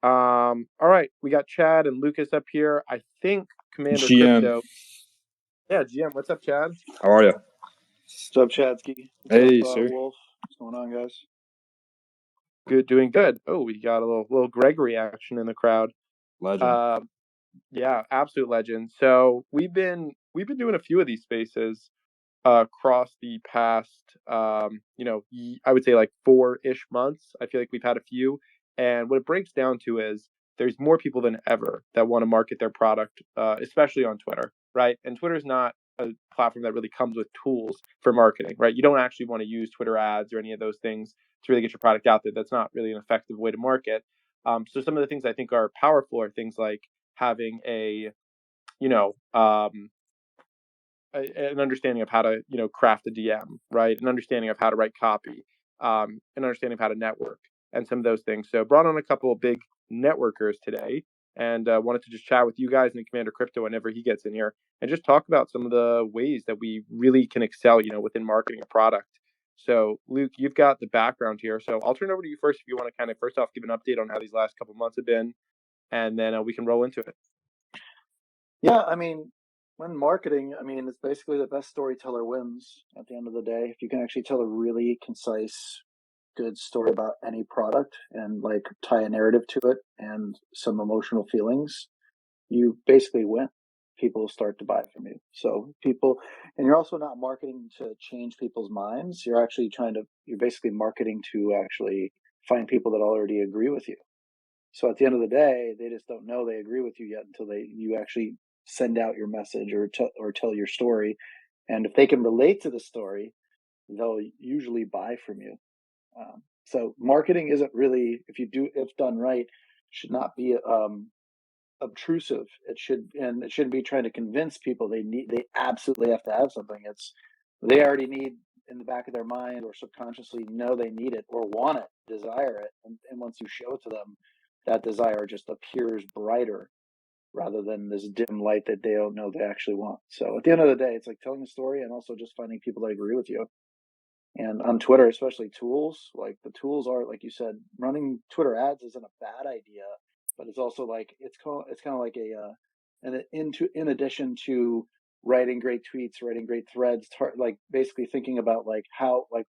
All right, we got Chad and Lucas up here. I think Commander GM. Crypto. Yeah, GM. What's up, Chad? How are you? What's up, Chadsky? What's Hey, up, sir. Wolf? What's going on, guys? Good, doing good. Oh, we got a little Gregory action in the crowd. Legend. Yeah, absolute legend. So we've been doing a few of these spaces across the past I would say like 4-ish months. I feel like we've had a few, and what it breaks down to is there's more people than ever that want to market their product, especially on Twitter, right? And Twitter's not a platform that really comes with tools for marketing, right? You don't actually want to use Twitter ads or any of those things to really get your product out there. That's not really an effective way to market. So some of the things I think are powerful are things like having you know um, an understanding of how to craft a DM, right? An understanding of how to write copy, an understanding of how to network, and some of those things. So brought on a couple of big networkers today, and wanted to just chat with you guys and Commander Crypto whenever he gets in here, and just talk about some of the ways that we really can excel, within marketing a product. So Luke, you've got the background here, so I'll turn over to you first if you want to kind of first off give an update on how these last couple months have been, and then we can roll into it. Yeah, I mean, when marketing, it's basically the best storyteller wins at the end of the day. If you can actually tell a really concise, good story about any product and like tie a narrative to it and some emotional feelings, you basically win. People start to buy from you. So and you're also not marketing to change people's minds. You're basically marketing to actually find people that already agree with you. So at the end of the day, they just don't know they agree with you yet until you actually send out your message or tell your story. And if they can relate to the story, they'll usually buy from you. So marketing isn't really, if done right, should not be obtrusive. It shouldn't be trying to convince people they absolutely have to have something. They already need in the back of their mind or subconsciously know they need it or want it, desire it, and once you show it to them, that desire just appears brighter rather than this dim light that they don't know they actually want. So at the end of the day, it's like telling a story and also just finding people that agree with you. And on Twitter, especially tools, like the tools are, like you said, running Twitter ads isn't a bad idea, but it's also like it's kind of like in addition to writing great tweets, writing great threads, like basically thinking about like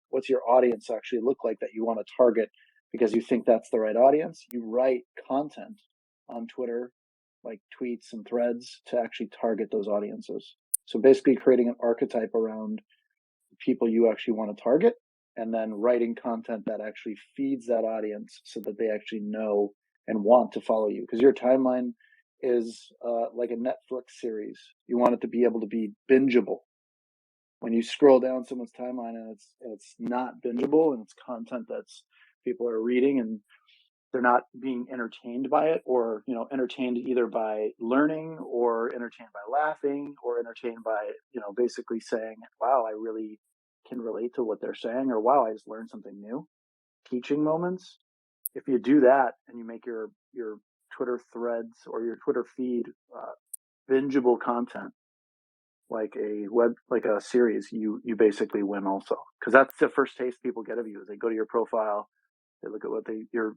what's your audience actually look like that you want to target because you think that's the right audience. You write content on Twitter, like tweets and threads, to actually target those audiences. So basically creating an archetype around people you actually want to target and then writing content that actually feeds that audience so that they actually know and want to follow you, because your timeline is like a Netflix series. You want it to be able to be bingeable. When you scroll down someone's timeline and it's not bingeable and it's content that's people are reading and they're not being entertained by it, or entertained either by learning or entertained by laughing or entertained by basically saying, wow, I really can relate to what they're saying, or wow, I just learned something new. Teaching moments. If you do that and you make your Twitter threads or your Twitter feed bingeable content, like a series, you basically win also, because that's the first taste people get of you. Is they go to your profile, they look at what your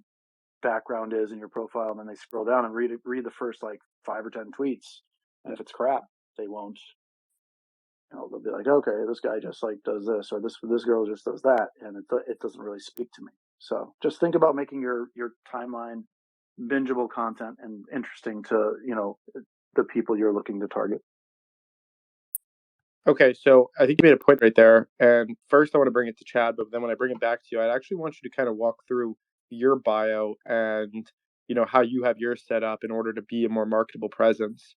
background is in your profile, and then they scroll down and read the first like 5 or 10 tweets. And if it's crap, they won't. They'll be like, okay, this guy just like does this, or this girl just does that, and it doesn't really speak to me. So just think about making your timeline bingeable content and interesting to the people you're looking to target. Okay, so I think you made a point right there. And first, I want to bring it to Chad, but then when I bring it back to you, I actually want you to kind of walk through your bio and how you have yours set up in order to be a more marketable presence.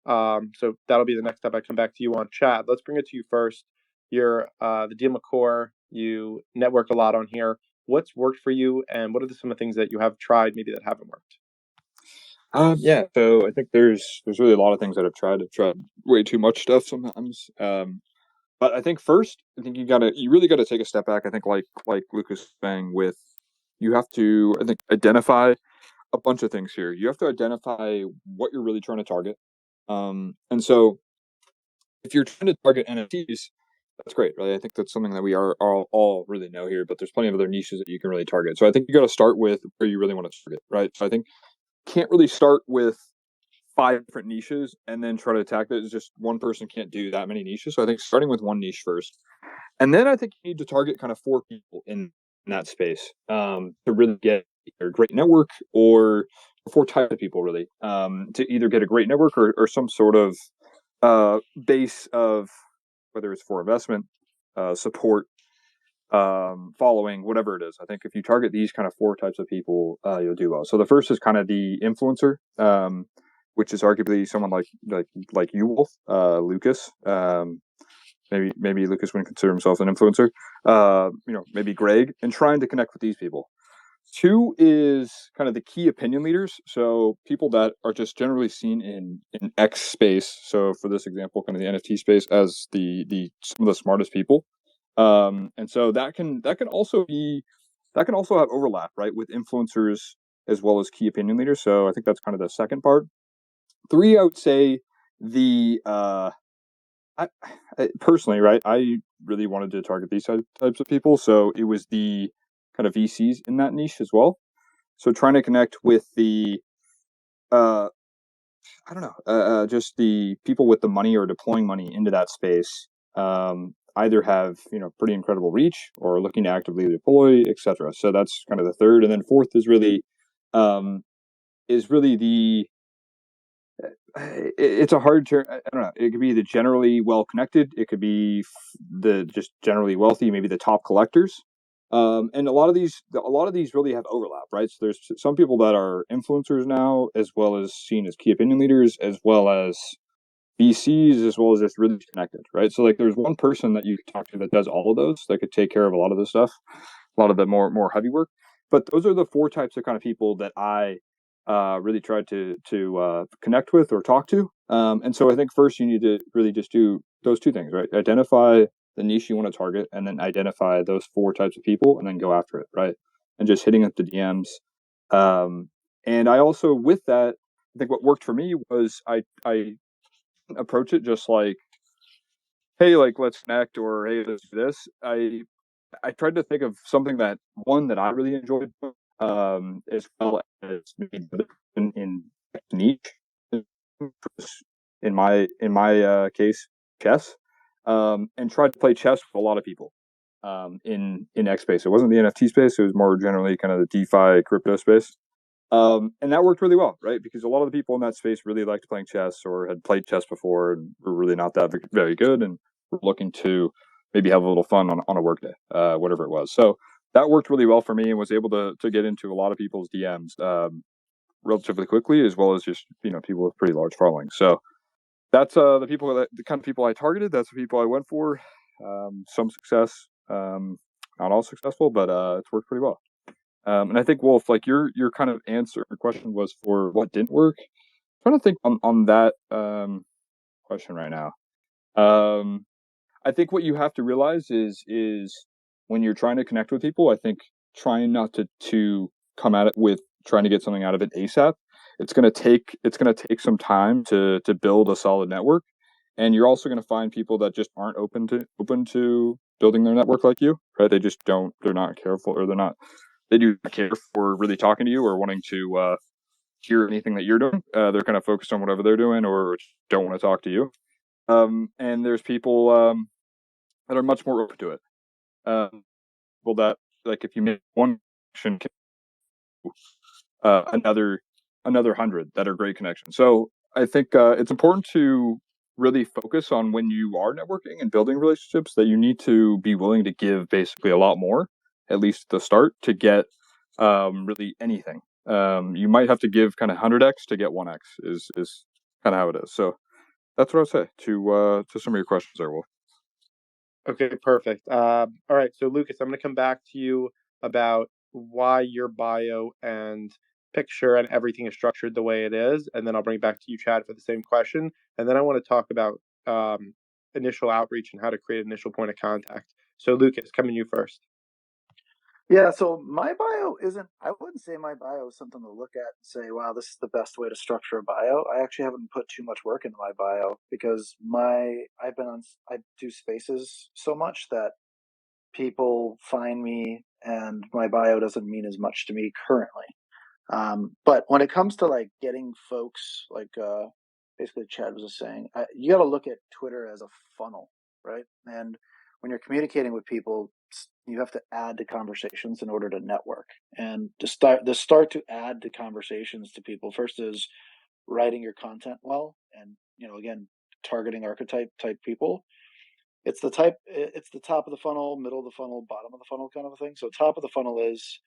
So that'll be the next step I come back to you on. Chad, let's bring it to you first. You're the deal McCore. You network a lot on here. What's worked for you, and what are some of the things that you have tried maybe that haven't worked? Yeah. So I think there's really a lot of things that I've tried. I've tried way too much stuff sometimes. But I think first, I think you really gotta take a step back. I think like Lucas was saying, you have to, I think, identify a bunch of things here. You have to identify what you're really trying to target. And so if you're trying to target NFTs, that's great, right? I think that's something that we are all really know here, but there's plenty of other niches that you can really target. So I think you got to start with where you really want to target, right? So I think can't really start with 5 different niches and then try to attack it. It's just one person can't do that many niches. So I think starting with one niche first, and then I think you need to target kind of 4 people in that space to really get either a great network or 4 types of people really to either get a great network or some sort of base of whether it's for investment, support, following, whatever it is. I think if you target these kind of 4 types of people, you'll do well. So the first is kind of the influencer, which is arguably someone like you, Wolf, Lucas. Maybe Lucas wouldn't consider himself an influencer. Maybe Greg, and trying to connect with these people. 2 is kind of the key opinion leaders, so people that are just generally seen in X space. So for this example, kind of the NFT space as the some of the smartest people, and so that can also have overlap, right, with influencers as well as key opinion leaders. So I think that's kind of the second part. 3, I would say the I personally, right, I really wanted to target these types of people, so it was the kind of VCs in that niche as well. So trying to connect with the uh, I don't know, just the people with the money or deploying money into that space, either have pretty incredible reach or looking to actively deploy, etc. So that's kind of the third, and then fourth um, is really the it's a hard term. I don't know. It could be the generally well connected. It could be the just generally wealthy. Maybe the top collectors. And a lot of these really have overlap, right? So there's some people that are influencers now, as well as seen as key opinion leaders, as well as VCs, as well as just really connected, right? So like, there's one person that you could talk to that does all of those, that could take care of a lot of this stuff, a lot of the more heavy work. But those are the 4 types of kind of people that I really tried to connect with or talk to. And so I think first you need to really just do those 2 things, right? Identify the niche you want to target, and then identify those 4 types of people, and then go after it, right? And just hitting up the DMs. And I also, with that, I think what worked for me was I approach it just like, hey, like, let's connect, or hey, let's do this. I tried to think of something that I really enjoyed, as well as maybe in niche. In my case, chess, and tried to play chess with a lot of people in X space. It wasn't the NFT space; it was more generally kind of the DeFi crypto space. And that worked really well, right? Because a lot of the people in that space really liked playing chess or had played chess before and were really not that very good, and were looking to maybe have a little fun on a work day, whatever it was. So that worked really well for me, and was able to get into a lot of people's DMs relatively quickly, as well as just people with pretty large followings. So that's the kind of people I targeted. That's the people I went for. Some success, not all successful, but it's worked pretty well. And I think, Wolf, like, your kind of question was for what didn't work. I'm trying to think on that question right now. I think what you have to realize is when you're trying to connect with people, I think trying not to come at it with trying to get something out of it ASAP. It's gonna take some time to build a solid network, and you're also gonna find people that just aren't open to building their network like you, right? They just don't. They're not careful, or they do not care for really talking to you or wanting to hear anything that you're doing. They're kind of focused on whatever they're doing, or don't want to talk to you. And there's people that are much more open to it. Well, that, like, if you make one connection, another 100 that are great connections. So I think it's important to really focus on, when you are networking and building relationships, that you need to be willing to give basically a lot more, at least at the start, to get really anything. You might have to give kind of 100x to get 1x is kind of how it is. So that's what I would say to some of your questions there, Wolf. Okay, perfect. All right, so Lucas, I'm going to come back to you about why your bio and picture and everything is structured the way it is, and then I'll bring it back to you, Chad, for the same question, and then I want to talk about initial outreach and how to create an initial point of contact. So, Lucas, coming to you first. Yeah, so my bio isn't, I wouldn't say my bio is something to look at and say, wow, this is the best way to structure a bio. I actually haven't put too much work into my bio, because I do spaces so much that people find me and my bio doesn't mean as much to me currently. But when it comes to like getting folks, like basically Chad was just saying, you got to look at Twitter as a funnel, right? And when you're communicating with people, you have to add to conversations in order to network. And to start to add to conversations to people, first is writing your content well, and again, targeting archetype type people. It's the top of the funnel, middle of the funnel, bottom of the funnel kind of a thing. So top of the funnel is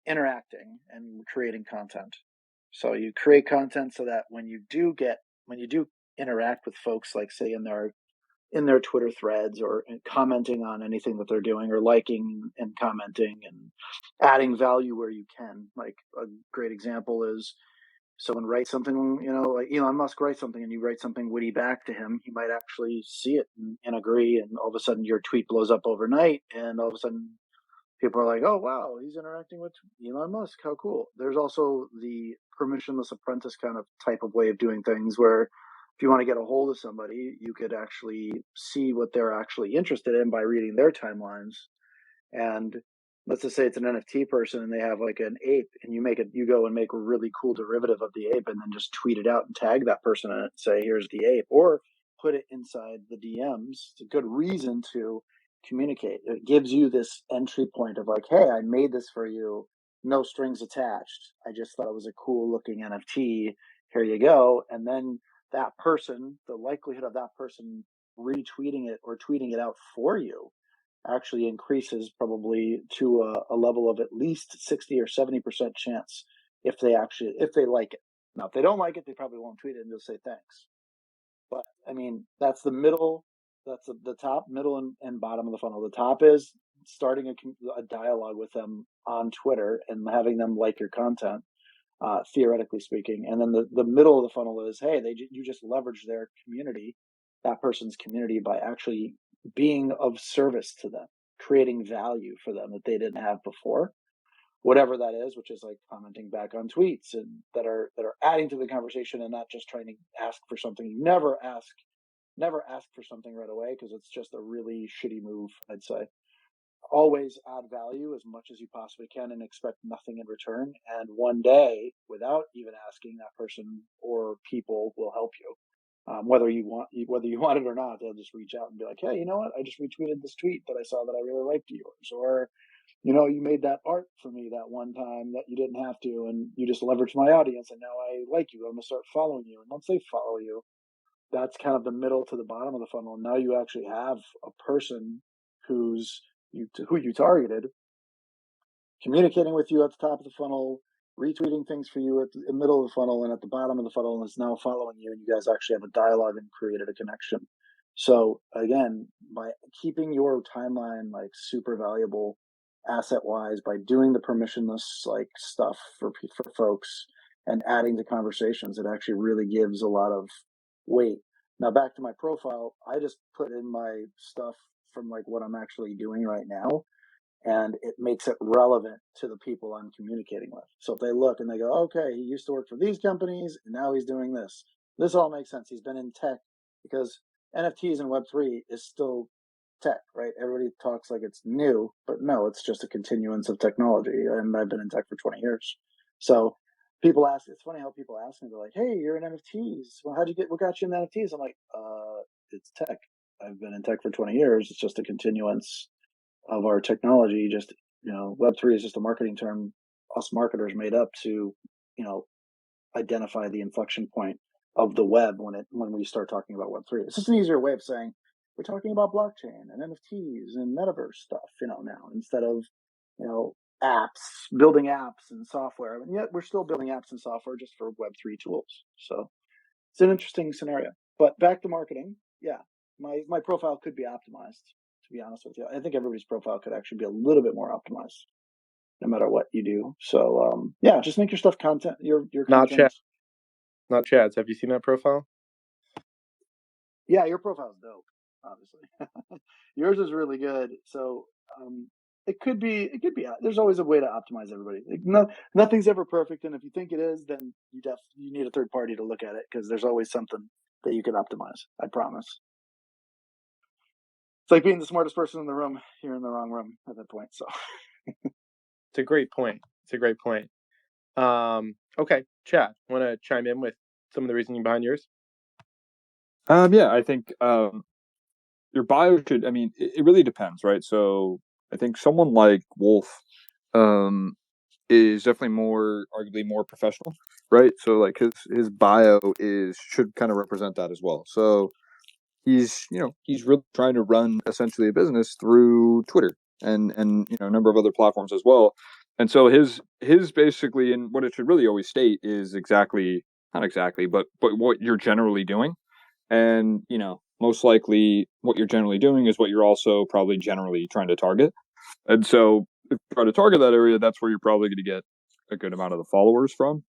interacting and creating content. So you create content so that when you do interact with folks, like say in their Twitter threads, or commenting on anything that they're doing, or liking and commenting and adding value where you can. Like a great example is someone writes something, like Elon Musk writes something and you write something witty back to him, he might actually see it and agree. And all of a sudden your tweet blows up overnight. And all of a sudden people are like, oh, wow, he's interacting with Elon Musk. How cool. There's also the permissionless apprentice kind of type of way of doing things, where if you want to get a hold of somebody, you could actually see what they're actually interested in by reading their timelines. And let's just say it's an NFT person and they have like an ape, and you go and make a really cool derivative of the ape and then just tweet it out and tag that person in it and say, here's the ape, or put it inside the DMs. It's a good reason to communicate. It gives you this entry point of like, hey, I made this for you, no strings attached. I just thought it was a cool looking NFT. Here you go. And then that person, the likelihood of that person retweeting it or tweeting it out for you actually increases probably to a level of at least 60 or 70% chance if they like it. Now, if they don't like it, they probably won't tweet it and just say thanks. But I mean, that's the middle. That's the top, middle, and bottom of the funnel. The top is starting a dialogue with them on Twitter and having them like your content, theoretically speaking. And then the middle of the funnel is, hey, you just leverage their community, that person's community, by actually being of service to them, creating value for them that they didn't have before, whatever that is, which is like commenting back on tweets and that are adding to the conversation and not just trying to ask for something. You never ask for something right away, because it's just a really shitty move, I'd say. Always add value as much as you possibly can and expect nothing in return. And one day, without even asking, that person or people will help you. Whether you want it or not, they'll just reach out and be like, hey, you know what? I just retweeted this tweet that I saw that I really liked yours. Or, you made that art for me that one time that you didn't have to, and you just leveraged my audience, and now I like you. I'm going to start following you. And once they follow you, that's kind of the middle to the bottom of the funnel. And now you actually have a person who you targeted, communicating with you at the top of the funnel, retweeting things for you at the middle of the funnel, and at the bottom of the funnel is now following you, and you guys actually have a dialogue and created a connection. So again, by keeping your timeline like super valuable asset wise, by doing the permissionless like stuff for folks and adding to conversations, it actually really gives a lot of weight. Now back to my profile, I just put in my stuff from like what I'm actually doing right now, and it makes it relevant to the people I'm communicating with. So if they look and they go, okay, he used to work for these companies and now he's doing this. This all makes sense. He's been in tech, because NFTs and Web3 is still tech, right? Everybody talks like it's new, but no, it's just a continuance of technology. And I've been in tech for 20 years. So people ask, it's funny how people ask me, they're like, hey, you're in NFTs. Well, what got you in NFTs? I'm like, it's tech. I've been in tech for 20 years. It's just a continuance of our technology. Just, Web3 is just a marketing term us marketers made up to, identify the inflection point of the web when we start talking about Web3. It's just an easier way of saying we're talking about blockchain and NFTs and metaverse stuff, now, instead of, building apps and software. And yet we're still building apps and software just for Web3 tools. So it's an interesting scenario. But back to marketing, yeah, my profile could be optimized, to be honest with you. I think everybody's profile could actually be a little bit more optimized, no matter what you do. So yeah, just make your stuff content. Your Not content. Not Chad's. Have you seen that profile? Yeah, your profile's dope. Obviously, yours is really good. So it could be. There's always a way to optimize everybody. Nothing's ever perfect, and if you think it is, then you need a third party to look at it, because there's always something that you can optimize. I promise. It's like being the smartest person in the room. You're in the wrong room at that point. So it's a great point. Okay, Chad, want to chime in with some of the reasoning behind yours? Yeah, I think your bio should. I mean, it really depends, right? So I think someone like Wolf um, is definitely arguably more professional, right? So like his bio is should kind of represent that as well. So he's really trying to run essentially a business through Twitter and a number of other platforms as well. And so his basically, and what it should really always state is exactly, not exactly, but what you're generally doing. And most likely what you're generally doing is what you're also probably generally trying to target. And so if you try to target that area, that's where you're probably going to get a good amount of the followers from.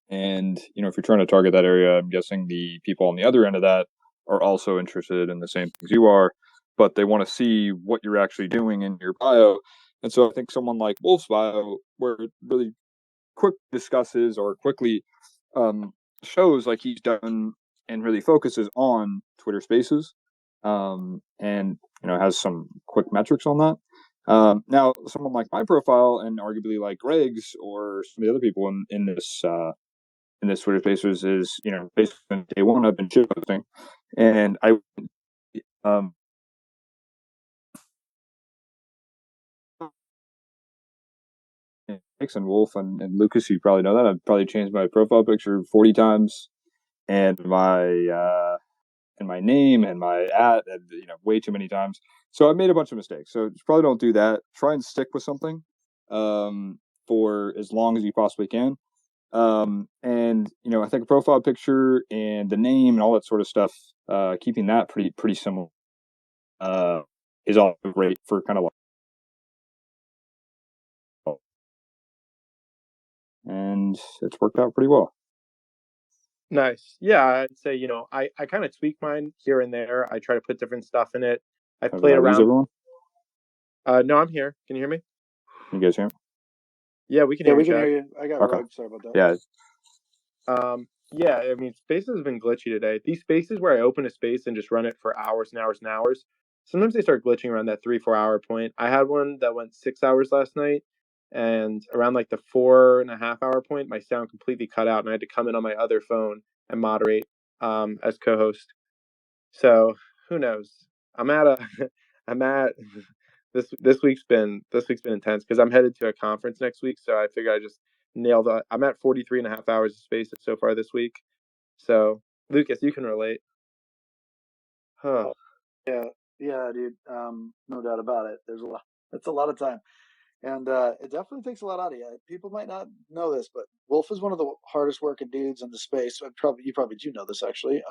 And if you're trying to target that area, I'm guessing the people on the other end of that are also interested in the same things you are, but they want to see what you're actually doing in your bio. And so I think someone like Wolf's bio, where it really quick discusses or quickly um, shows like he's done and really focuses on Twitter Spaces, and has some quick metrics on that. Now, someone like my profile and arguably like Greg's or some of the other people in this Twitter Spaces is basically on day one I've been shit posting, and I um and Wolf and Lucas, you probably know that I've probably changed my profile picture 40 times and my name and my and way too many times. So I made a bunch of mistakes. So just probably don't do that. Try and stick with something for as long as you possibly can. And I think a profile picture and the name and all that sort of stuff, keeping that pretty similar, uh, is all great for kind of like, and it's worked out pretty well. Nice. Yeah, I'd say, I kind of tweak mine here and there. I try to put different stuff in it. I've Did played I lose around. everyone? No, I'm here. Can you hear me? You guys hear me? Yeah, we can Yeah, hear you, we can hear Chad. you. I got Okay. rogue. Sorry about that. Yeah. Yeah, I mean, Spaces has been glitchy today. These spaces where I open a space and just run it for hours and hours and hours, sometimes they start glitching around that 3, 4 hour point. I had one that went 6 hours last night, and around like the 4.5 hour point, my sound completely cut out, and I had to come in on my other phone and moderate as co-host. So who knows? I'm at a, I'm at this week's been intense because I'm headed to a conference next week. So I figure I just nailed it. I'm at 43.5 hours of space so far this week. So Lucas, you can relate. Huh. Oh, yeah, yeah, dude. No doubt about it. There's a lot. It's a lot of time, and it definitely takes a lot out of you. People might not know this, but Wolf is one of the hardest working dudes in the space. You probably do know this actually.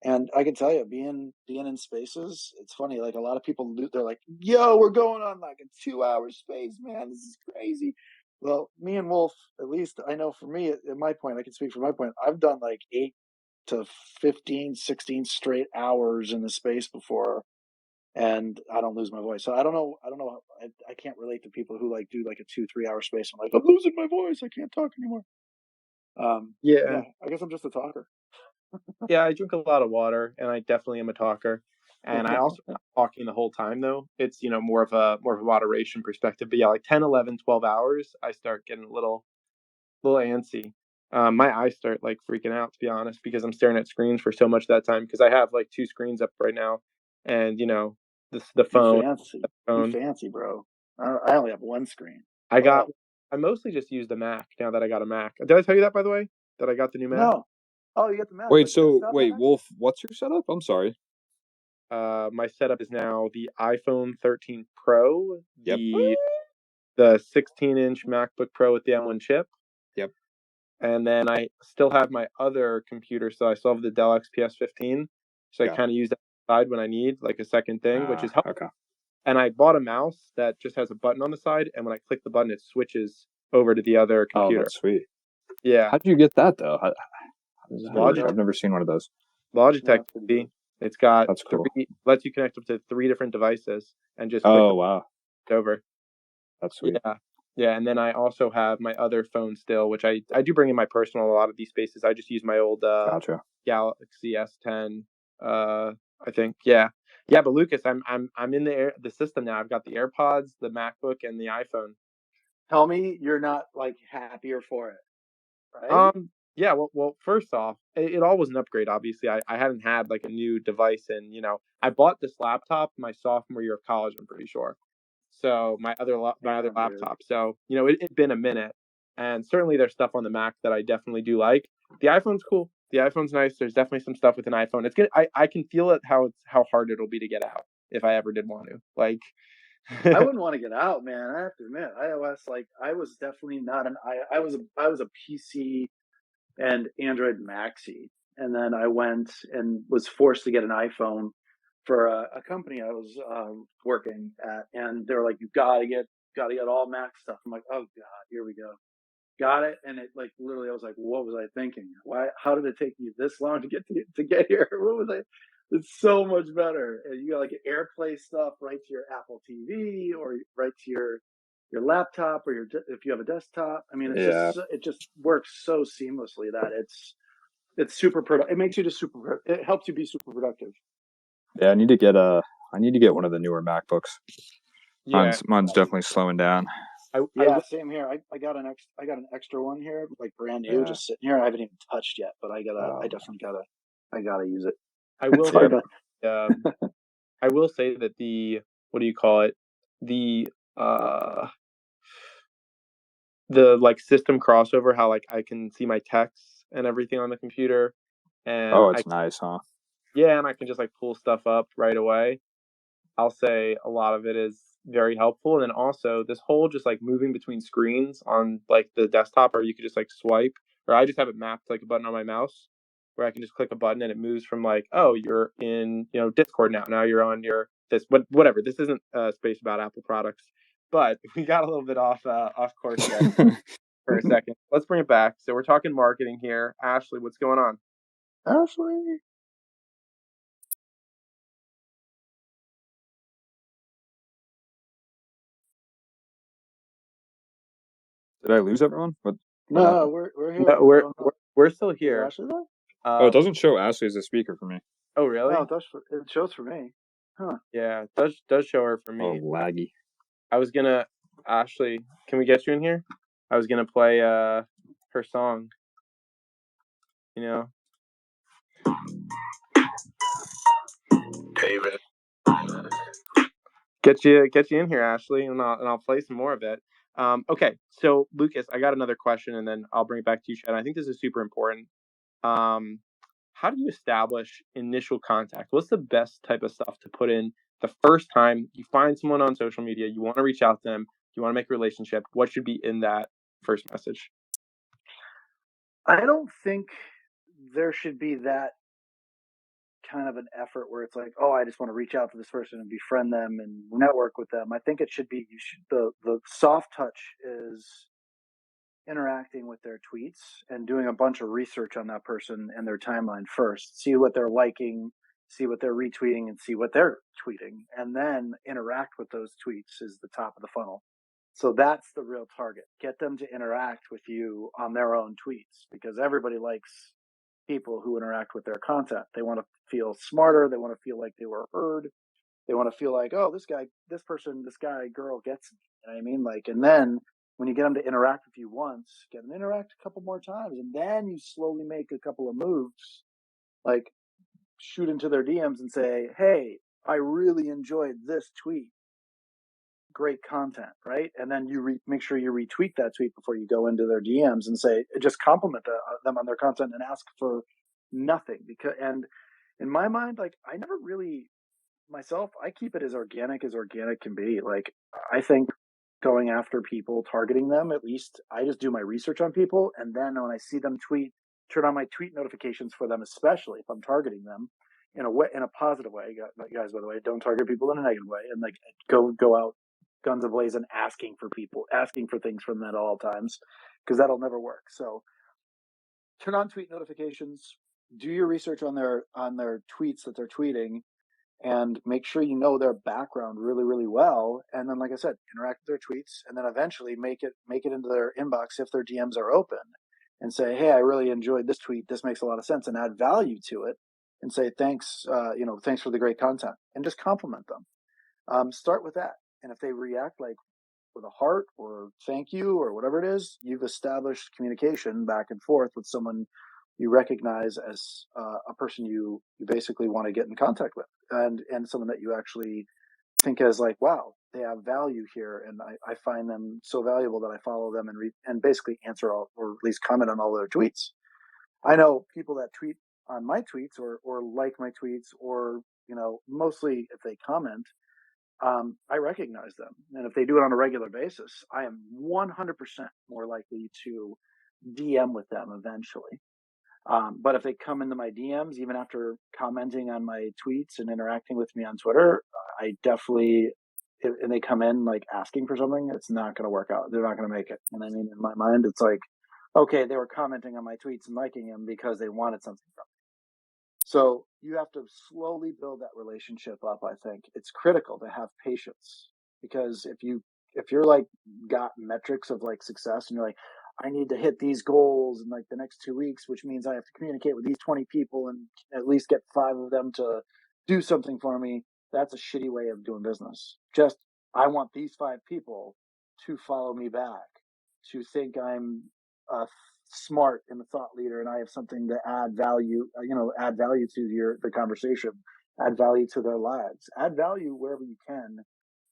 And I can tell you, being in spaces, it's funny. Like a lot of people, they're like, "Yo, we're going on like a 2 hour space, man. This is crazy." Well, me and Wolf, at least I know for me, at my point, I can speak for my point. I've done like 8 to 15, 16 straight hours in the space before, and I don't lose my voice. So I don't know. I don't know. I can't relate to people who like do like a 2, 3 hour space. I'm like, I'm losing my voice. I can't talk anymore. Yeah. Yeah, I guess I'm just a talker. Yeah, I drink a lot of water, and I definitely am a talker. And I also not talking the whole time though. It's more of a moderation perspective. But yeah, like 10, 11, 12 hours, I start getting a little antsy. My eyes start like freaking out to be honest because I'm staring at screens for so much of that time because I have like two screens up right now, and the You phone. fancy. You phone. fancy, bro. I only have one screen. I But got. I mostly just use the Mac now that I got a Mac. Did I tell you that by the way? That I got the new Mac. no. Oh, you got the Mac, Wait. like So desktop wait, Mac? Wolf. What's your setup? I'm sorry. My setup is now the iPhone 13 Pro, Yep. the 16-inch MacBook Pro with the M1 chip, Yep. and then I still have my other computer, so I still have the Dell XPS 15, so I Got it. kind of use that side when I need like a second thing, which is helpful. Okay. And I bought a mouse that just has a button on the side, and when I click the button, it switches over to the other Oh, computer. that's sweet. Yeah, How did you get that though? How do you, Logitech. I've never seen one of those. Logitech. No, pretty good. TV. It's got That's cool. lets you connect up to three different devices and just click Oh wow, it over. that's sweet. Yeah. Yeah, and then I also have my other phone still, which I do bring in my personal a lot of these spaces. I just use my old Gotcha. Galaxy S10. I think. Yeah. Yeah, but Lucas, I'm in the system now. I've got the AirPods, the MacBook, and the iPhone. Tell me you're not like happier for it, right? Yeah, well, first off, it all was an upgrade. Obviously, I hadn't had like a new device, and I bought this laptop my sophomore year of college. I'm pretty sure. So my other Damn, dude. laptop. So it'd been a minute, and certainly there's stuff on the Mac that I definitely do like. The iPhone's cool. The iPhone's nice. There's definitely some stuff with an iPhone. It's gonna. I can feel it how hard it'll be to get out if I ever did want to. Like, I wouldn't want to get out, man. I have to admit, iOS, like I was definitely not an I was a PC and Android maxi, and then I went and was forced to get an iPhone for a company I was working at, and they were like, "You gotta get all Mac stuff." I'm like, "Oh God, here we go." Got it, and it like literally, I was like, "What was I thinking? Why? How did it take me this long to get here? What was I?" It's so much better. And you got like AirPlay stuff right to your Apple TV or right to your laptop or if you have a desktop. I mean, Yeah, it just works so seamlessly that it's super productive. It makes you just super. It helps you be super productive. yeah. I need to get one of the newer MacBooks. yeah, Mine's definitely slowing down. I Yeah, will. same here. I got an extra one here, like brand new, Yeah. just sitting here. I haven't even touched yet, but I Um, definitely I gotta use it. I It's will yeah. hard say. to. Um, I will say that the what do you call it? The uh the like system crossover, how like I can see my texts and everything on the computer, and Oh, I it's nice, huh? yeah, and I can just like pull stuff up right away. I'll say a lot of it is very helpful. And then also this whole just like moving between screens on like the desktop, or you could just like swipe, or I just have it mapped like a button on my mouse where I can just click a button and it moves from like, oh, you're in, Discord now. Now you're on your this, whatever. This isn't a space about Apple products, but we got a little bit off course there for a second. Let's bring it back. So we're talking marketing here. Ashley, what's going on? Honestly, Did I lose everyone? What no, happened? we're No, here. I we're don't we're, know. we're still Is here. Ashley there? Oh, it Um, doesn't show Ashley as a speaker for me. oh Oh, really? it shows for me. Huh? Yeah, does show her for Oh, me. laggy. I was gonna Ashley, can we get you in here? I was gonna play her song, you know. David. Get you in here, Ashley, and I'll play some more of it. Okay, so Lucas, I got another question, and then I'll bring it back to you, Chad. I think this is super important. Um, how do you establish initial contact? What's the best type of stuff to put in the first time you find someone on social media? You want to reach out to them. You want to make a relationship. What should be in that first message? I don't think there should be that kind of an effort where it's like, oh, I just want to reach out to this person and befriend them and network with them. I think it should be the soft touch is interacting with their tweets and doing a bunch of research on that person and their timeline first. See what they're liking, see what they're retweeting, and see what they're tweeting, and then interact with those tweets is the top of the funnel. So that's the real target. Get them to interact with you on their own tweets because everybody likes people who interact with their content. They want to feel smarter. They want to feel like they were heard. They want to feel like, oh, this guy, this person, this guy, girl gets me. You know what I mean? Like, and then when you get them to interact with you once, get them to interact a couple more times, and then you slowly make a couple of moves, like shoot into their DMs and say, hey, I really enjoyed this tweet. Great content, right? And then make sure you retweet that tweet before you go into their DMs and say, just compliment them on their content and ask for nothing. Because, and in my mind, like I never really myself, I keep it as organic can be. Like I think going after people, targeting them, at least I just do my research on people, and then when I see them tweet, turn on my tweet notifications for them, especially if I'm targeting them in a positive way. Guys, by the way, don't target people in a negative way, and like go out guns ablazing, asking for things from them at all times, because that'll never work. So turn on tweet notifications, do your research on their tweets that they're tweeting, and make sure you know their background really, really well. And then, like I said, interact with their tweets, and then eventually make it into their inbox if their DMs are open, and say, "Hey, I really enjoyed this tweet. This makes a lot of sense," and add value to it, and say, "Thanks, thanks for the great content," and just compliment them. Start with that, and if they react like with a heart or thank you or whatever it is, you've established communication back and forth with someone you recognize as a person you basically want to get in contact with, and someone that you actually think as like, wow, they have value here, and I find them so valuable that I follow them and and basically answer all, or at least comment on all their tweets. I know people that tweet on my tweets or like my tweets, or mostly if they comment, I recognize them, and if they do it on a regular basis, I am 100% more likely to DM with them eventually. But if they come into my DMs, even after commenting on my tweets and interacting with me on Twitter, I definitely, and they come in like asking for something, it's not going to work out. They're not going to make it. And I mean, in my mind, it's like, okay, they were commenting on my tweets and liking them because they wanted something from me. So you have to slowly build that relationship up. I think it's critical to have patience, because if you're like got metrics of like success and you're like, I need to hit these goals in like the next 2 weeks, which means I have to communicate with these 20 people and at least get 5 of them to do something for me. That's a shitty way of doing business. Just, I want these 5 people to follow me back, to think I'm a smart and a thought leader, and I have something to add value, add value to the conversation, add value to their lives, add value wherever you can,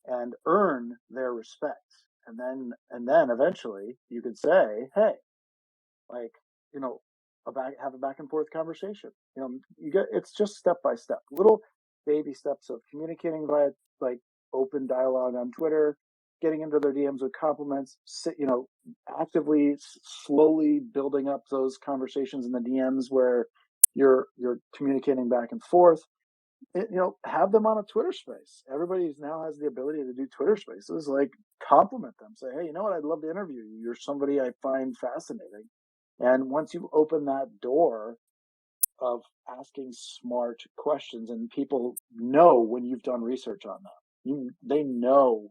and earn their respect. And then eventually you could say, hey, like, you know, have a back and forth conversation. You get, it's just step by step, little baby steps of communicating via like open dialogue on Twitter, getting into their DMs with compliments, actively, slowly building up those conversations in the DMs where you're communicating back and forth. Have them on a Twitter space. Everybody now has the ability to do Twitter spaces. Like, compliment them. Say, hey, you know what? I'd love to interview you. You're somebody I find fascinating. And once you open that door of asking smart questions, and people know when you've done research on them, they know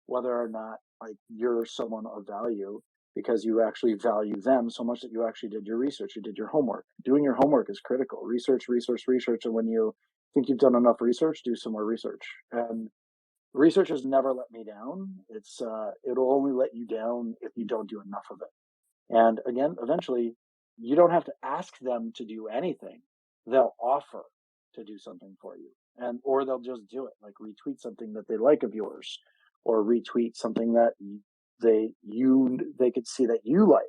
whether or not like you're someone of value, because you actually value them so much that you actually did your research, you did your homework. Doing your homework is critical. Research, research, research. And when you think you've done enough research, do some more research. And research has never let me down. It'll only let you down if you don't do enough of it. And again, eventually, you don't have to ask them to do anything. They'll offer to do something for you, or they'll just do it, like retweet something that they like of yours, or retweet something that they could see that you like.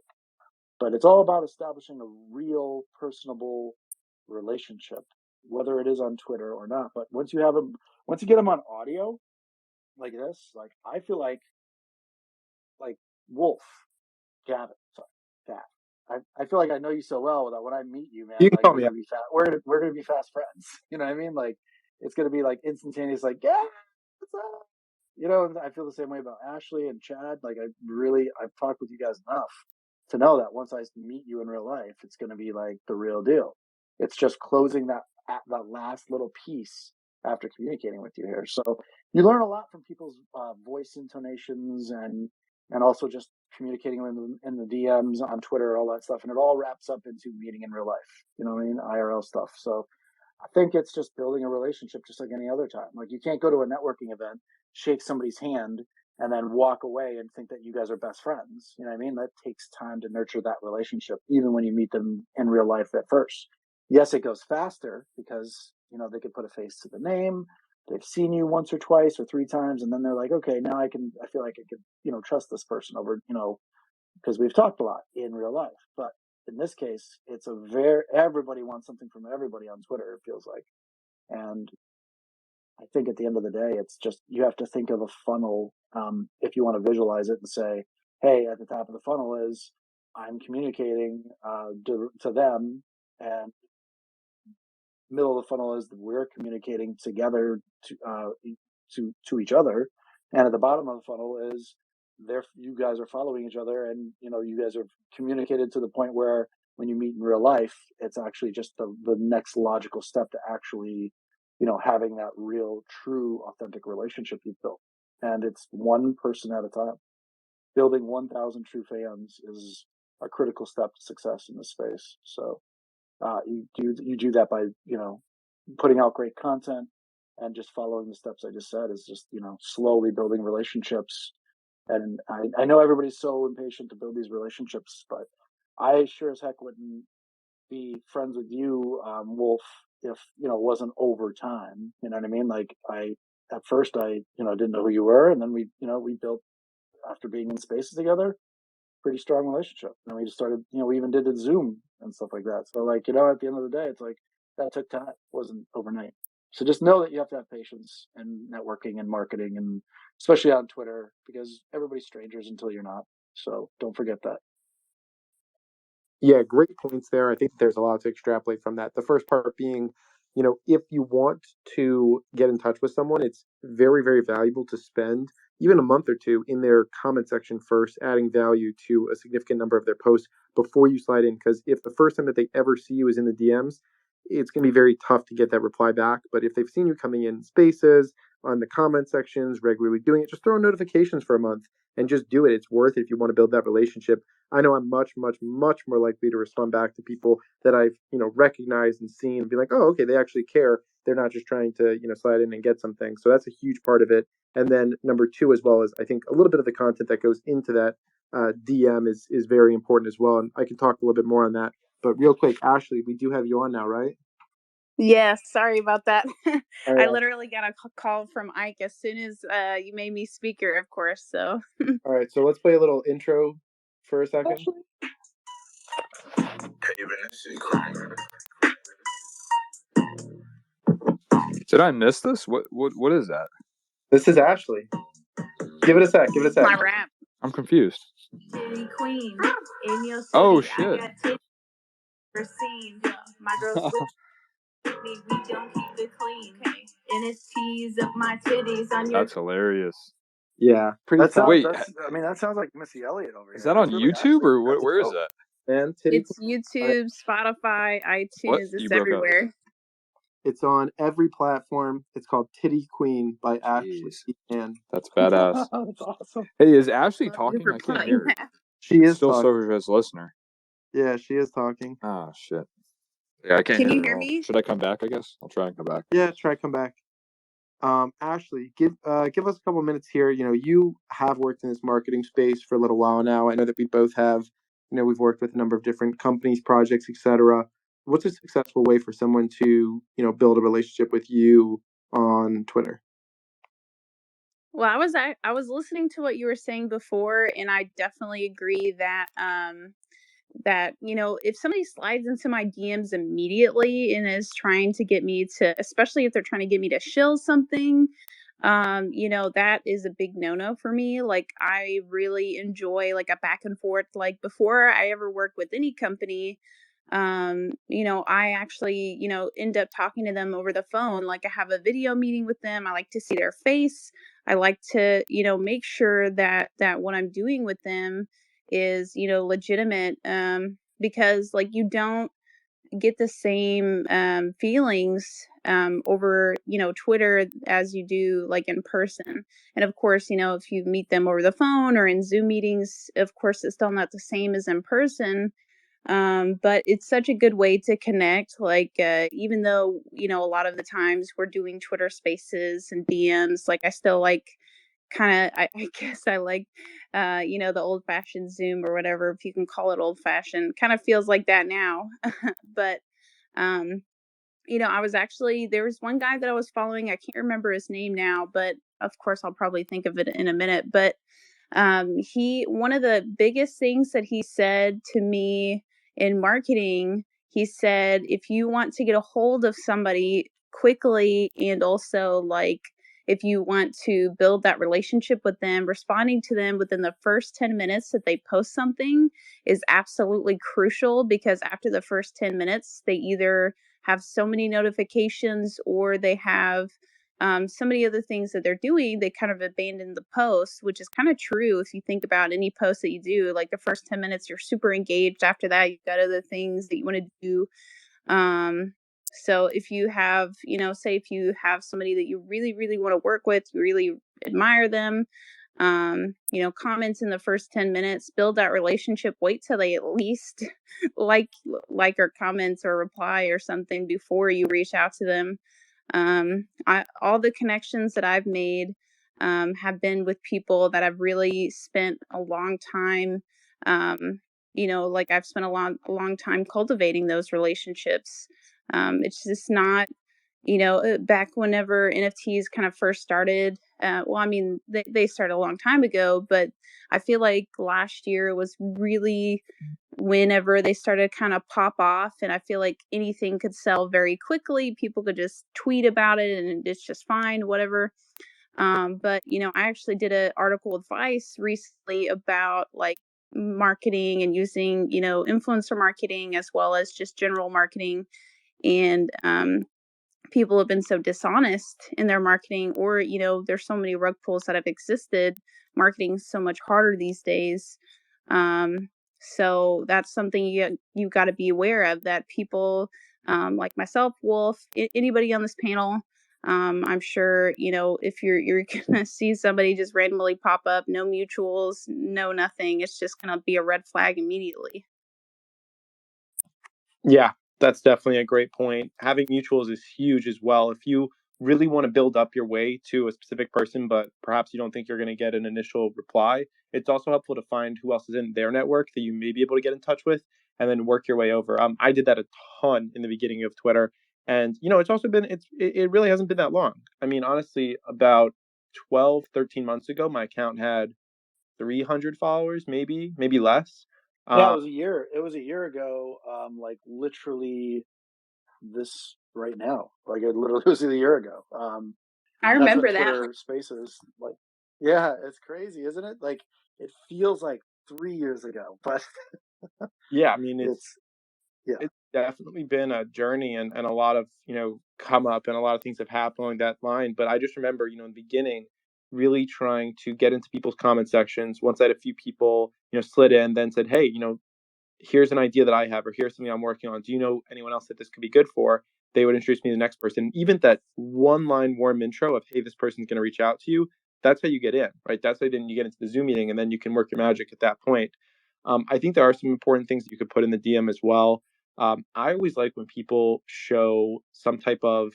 But it's all about establishing a real personable relationship, whether it is on Twitter or not. But once you get them on audio like this, like I feel like Wolf, Gavin, sorry, Gav. I feel like I know you so well that when I meet you, man, You can like call we're me. gonna be fast. We're gonna be fast friends. You know what I mean? Like it's gonna be like instantaneous. Like, yeah, what's up? I feel the same way about Ashley and Chad. Like I've talked with you guys enough to know that once I meet you in real life, it's gonna be like the real deal. It's just closing that last little piece after communicating with you here. So you learn a lot from people's voice intonations, and also just communicating in the DMs on Twitter, all that stuff. And it all wraps up into meeting in real life, you know what I mean? IRL stuff. So I think it's just building a relationship just like any other time. Like, you can't go to a networking event, shake somebody's hand, and then walk away and think that you guys are best friends. You know what I mean? That takes time to nurture that relationship, even when you meet them in real life at first. Yes, it goes faster because, they can put a face to the name. They've seen you once or twice or 3 times, and then they're like, okay, now I feel like I could, trust this person over, because we've talked a lot in real life. But in this case, everybody wants something from everybody on Twitter, it feels like. And I think at the end of the day, it's just, you have to think of a funnel. If you want to visualize it and say, hey, at the top of the funnel is I'm communicating to them, and middle of the funnel is we're communicating together to each other, and at the bottom of the funnel is you guys are following each other, and you guys are communicated to the point where when you meet in real life, it's actually just the next logical step to actually having that real, true, authentic relationship you've built. And it's one person at a time. Building 1,000 true fans is a critical step to success in this space. So you do that by putting out great content and just following the steps I just said, is just slowly building relationships, And I know everybody's so impatient to build these relationships, but I sure as heck wouldn't be friends with you, Wolf, if it wasn't over time. You know what I mean? Like at first I didn't know who you were, and then we built, after being in spaces together, pretty strong relationship. And we just started, we even did it Zoom and stuff like that. So like, at the end of the day, it's like that took time. It wasn't overnight. So just know that you have to have patience and networking and marketing, and especially on Twitter, because everybody's strangers until you're not. So don't forget that. Yeah, great points there. I think there's a lot to extrapolate from that. The first part being, if you want to get in touch with someone, it's very, very valuable to spend even a month or two in their comment section first, adding value to a significant number of their posts before you slide in. Because if the first time that they ever see you is in the DMs, it's going to be very tough to get that reply back. But if they've seen you coming in spaces, on the comment sections, regularly doing it, just throw notifications for a month and just do it. It's worth it if you want to build that relationship. I know I'm much, much, much more likely to respond back to people that I've, recognized and seen and be like, oh, okay, they actually care. They're not just trying to, slide in and get something. So that's a huge part of it. And then number two, as well, as I think a little bit of the content that goes into that DM is very important as well. And I can talk a little bit more on that. But real quick, Ashley, we do have you on now, right? Yeah, sorry about that. All I right, literally got a call from Ike as soon as you made me speaker, of course. So all right. So let's play a little intro for a second. Did I miss this? What is that? This is Ashley. Give it a sec. Give it a sec. my rap. I'm confused. Titty queen in your city. Oh shit. I got titty scene. My girls with me. We don't keep it clean. Okay. And it's tease up my titties on your. That's hilarious. Yeah, pretty That tough. sounds. Wait, that sounds like Missy Elliott over here. Is that on That's really YouTube Ashley. or That's where is dope. that? And Titty It's YouTube, Spotify, What? iTunes. You It's broke up. everywhere. It's on every platform. It's called Titty Queen by Ashley Jeez. and That's badass. That's awesome. Hey, is Ashley Love you talking? for I can't playing hear her. that. she It's is still talking. serves as listener. Yeah, she is talking. Oh shit. Yeah, I can't Can hear you her hear at all. me? Should I come back? I guess I'll try and come back. Yeah, try come back. Ashley, give us a couple minutes here. You have worked in this marketing space for a little while now. I know that we both have. We've worked with a number of different companies, projects, etc. What's a successful way for someone to, build a relationship with you on Twitter? Well, I was listening to what you were saying before, and I definitely agree that if somebody slides into my DMs immediately and is trying to get me to, especially if they're trying to get me to shill something, that is a big no-no for me. Like, I really enjoy like a back and forth. Like, before I ever work with any company, I actually, end up talking to them over the phone. Like, I have a video meeting with them. I like to see their face. I like to, make sure that what I'm doing with them is, legitimate, because like you don't get the same feelings over, Twitter as you do like in person. And of course, if you meet them over the phone or in Zoom meetings, of course it's still not the same as in person. But it's such a good way to connect. Like, even though, a lot of the times we're doing Twitter spaces and DMs, like I still like kind of, I guess I like, the old fashioned Zoom or whatever, if you can call it old fashioned, kind of feels like that now. But, um, I was actually, there was one guy that I was following. I can't remember his name now, but of course I'll probably think of it in a minute. But one of the biggest things that he said to me in marketing, he said, if you want to get a hold of somebody quickly, and also like if you want to build that relationship with them, responding to them within the first 10 minutes that they post something is absolutely crucial, because after the first 10 minutes they either have so many notifications or they have so many other things that they're doing, they kind of abandon the post, which is kind of true if you think about any post that you do. Like, the first 10 minutes, you're super engaged. After that, you've got other things that you want to do. So if you have, say if you have somebody that you really, really want to work with, you really admire them, comments in the first 10 minutes, build that relationship, wait till they at least like or comments or reply or something before you reach out to them. All the connections that I've made, have been with people that I've really spent a long time, like I've spent a long time cultivating those relationships. It's just not, back whenever NFTs kind of first started. Well, I mean, they started a long time ago, but I feel like last year was really whenever they started kind of pop off, and I feel like anything could sell very quickly. People could just tweet about it and it's just fine, whatever. But I actually did an article with Vice recently about like marketing and using, influencer marketing as well as just general marketing. And people have been so dishonest in their marketing, or there's so many rug pulls that have existed. Marketing's so much harder these days. So that's something you got to be aware of, that people like myself, Wolf, anybody on this panel, I'm sure if you're gonna see somebody just randomly pop up, no mutuals, no nothing, it's just gonna be a red flag immediately. Yeah, that's definitely a great point. Having mutuals is huge as well. If you really want to build up your way to a specific person, but perhaps you don't think you're going to get an initial reply, it's also helpful to find who else is in their network that you may be able to get in touch with and then work your way over. I did that a ton in the beginning of Twitter. And, it's also been, it really hasn't been that long. I mean, honestly, about 12, 13 months ago, my account had 300 followers, maybe less. Yeah, Um, it was a year ago. Like literally this right now. Like it literally was a year ago. I That's when remember that. Twitter Spaces, like, yeah, it's crazy, isn't it? Like it feels like 3 years ago, but yeah, I mean, it's yeah, it's definitely been a journey and a lot of, come up and a lot of things have happened along that line. But I just remember, in the beginning, really trying to get into people's comment sections. Once I had a few people, slid in, then said, hey, here's an idea that I have, or here's something I'm working on. Do you know anyone else that this could be good for? They would introduce me to the next person. Even that one line warm intro of, hey, this person's going to reach out to you, that's how you get in, right? That's how then you get into the Zoom meeting and then you can work your magic at that point. I think there are some important things that you could put in the DM as well. I always like when people show some type of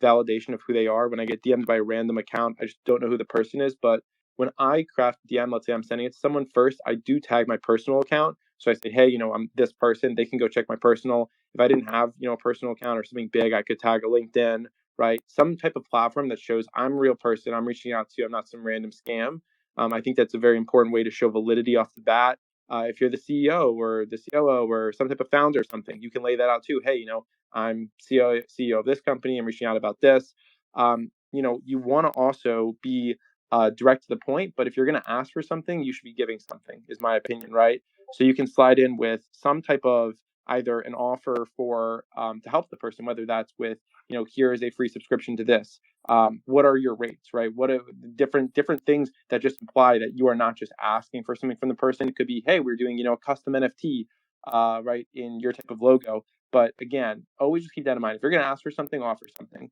validation of who they are. When I get DM'd by a random account, I just don't know who the person is. But when I craft a DM, let's say I'm sending it to someone first, I do tag my personal account. So I say, hey, I'm this person. They can go check my personal. If I didn't have, a personal account or something big, I could tag a LinkedIn, right? Some type of platform that shows I'm a real person. I'm reaching out to you. I'm not some random scam. I think that's a very important way to show validity off the bat. If you're the CEO or the COO or some type of founder or something, you can lay that out too. Hey, I'm CEO of this company. I'm reaching out about this. You want to also be direct to the point, but if you're going to ask for something, you should be giving something, is my opinion, right? So you can slide in with some type of either an offer for to help the person, whether that's with, here is a free subscription to this. What are your rates, right? What are different things that just imply that you are not just asking for something from the person. It could be, hey, we're doing, a custom NFT, right, in your type of logo. But again, always just keep that in mind. If you're going to ask for something, offer something.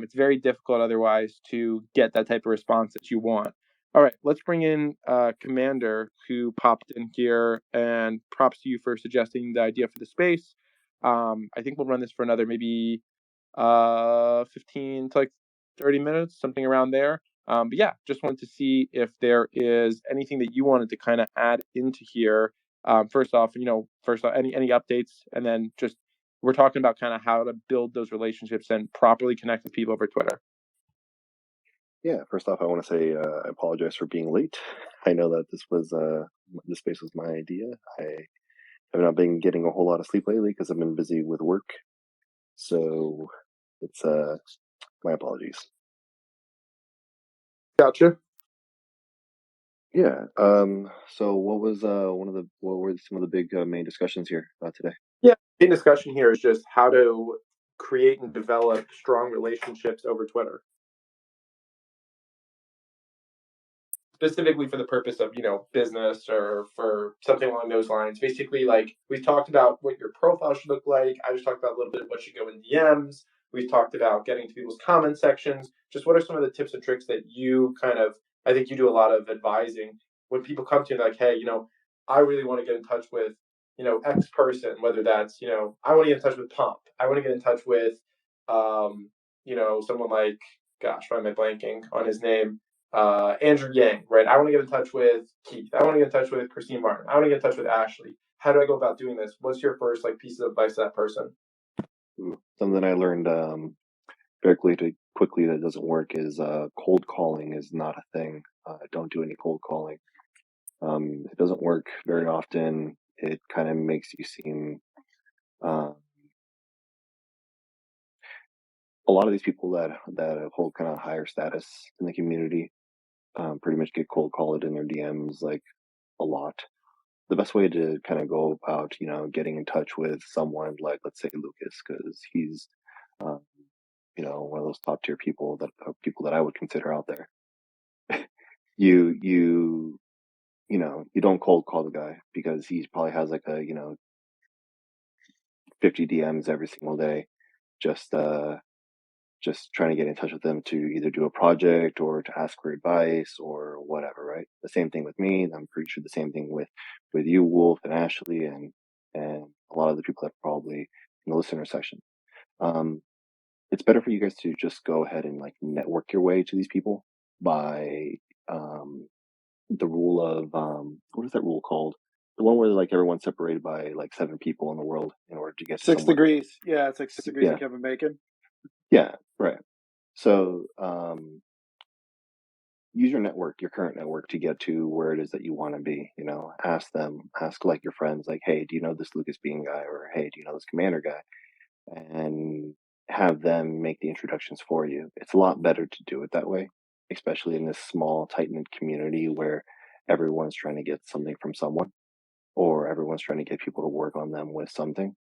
It's very difficult otherwise to get that type of response that you want. All right, let's bring in Commander, who popped in here, and props to you for suggesting the idea for the space. I think we'll run this for another maybe 15 to like 30 minutes, something around there. But yeah, just wanted to see if there is anything that you wanted to kind of add into here. First off, any updates, and then just we're talking about kind of how to build those relationships and properly connect with people over Twitter. Yeah, first off, I want to say I apologize for being late. I know that this space was my idea. I have not been getting a whole lot of sleep lately because I've been busy with work. So it's my apologies. Gotcha. Yeah. So what was what were some of the big main discussions here today? Yeah, the main discussion here is just how to create and develop strong relationships over Twitter, specifically for the purpose of, business or for something along those lines. Basically, like we've talked about what your profile should look like. I just talked about a little bit of what should go in DMs. We've talked about getting to people's comment sections. Just what are some of the tips and tricks that you I think you do a lot of advising when people come to you like, hey, I really want to get in touch with, X person, whether that's, I want to get in touch with Pump. I want to get in touch with, someone like, gosh, why am I blanking on his name? Andrew Yang, right? I want to get in touch with Keith. I want to get in touch with Christine Martin. I want to get in touch with Ashley. How do I go about doing this? What's your first like piece of advice to that person? Something I learned very quickly that doesn't work is cold calling is not a thing. Don't do any cold calling. It doesn't work very often. It kind of makes you seem a lot of these people that hold kind of higher status in the community pretty much get cold called in their DMs like a lot. The best way to kind of go about getting in touch with someone like, let's say, Lucas, because he's um, one of those top tier people that I would consider out there. You you don't cold call the guy because he probably has like a 50 DMs every single day, just trying to get in touch with them to either do a project or to ask for advice or whatever, right? The same thing with me. I'm pretty sure the same thing with you, Wolf, and Ashley, and a lot of the people that are probably in the listener section. Um, it's better for you guys to just go ahead and like network your way to these people by the rule of what is that rule called? The one where like everyone's separated by like 7 people in the world in order to get to 6 somewhere. degrees. Yeah, it's like 6 degrees Yeah. of Kevin Bacon. Yeah, right. So use your network, your current network, to get to where it is that you want to be. Ask like your friends, like, hey, do you know this Lucas Bean guy? Or hey, do you know this Commander guy? And have them make the introductions for you. It's a lot better to do it that way, especially in this small, tight-knit community where everyone's trying to get something from someone, or everyone's trying to get people to work on them with something,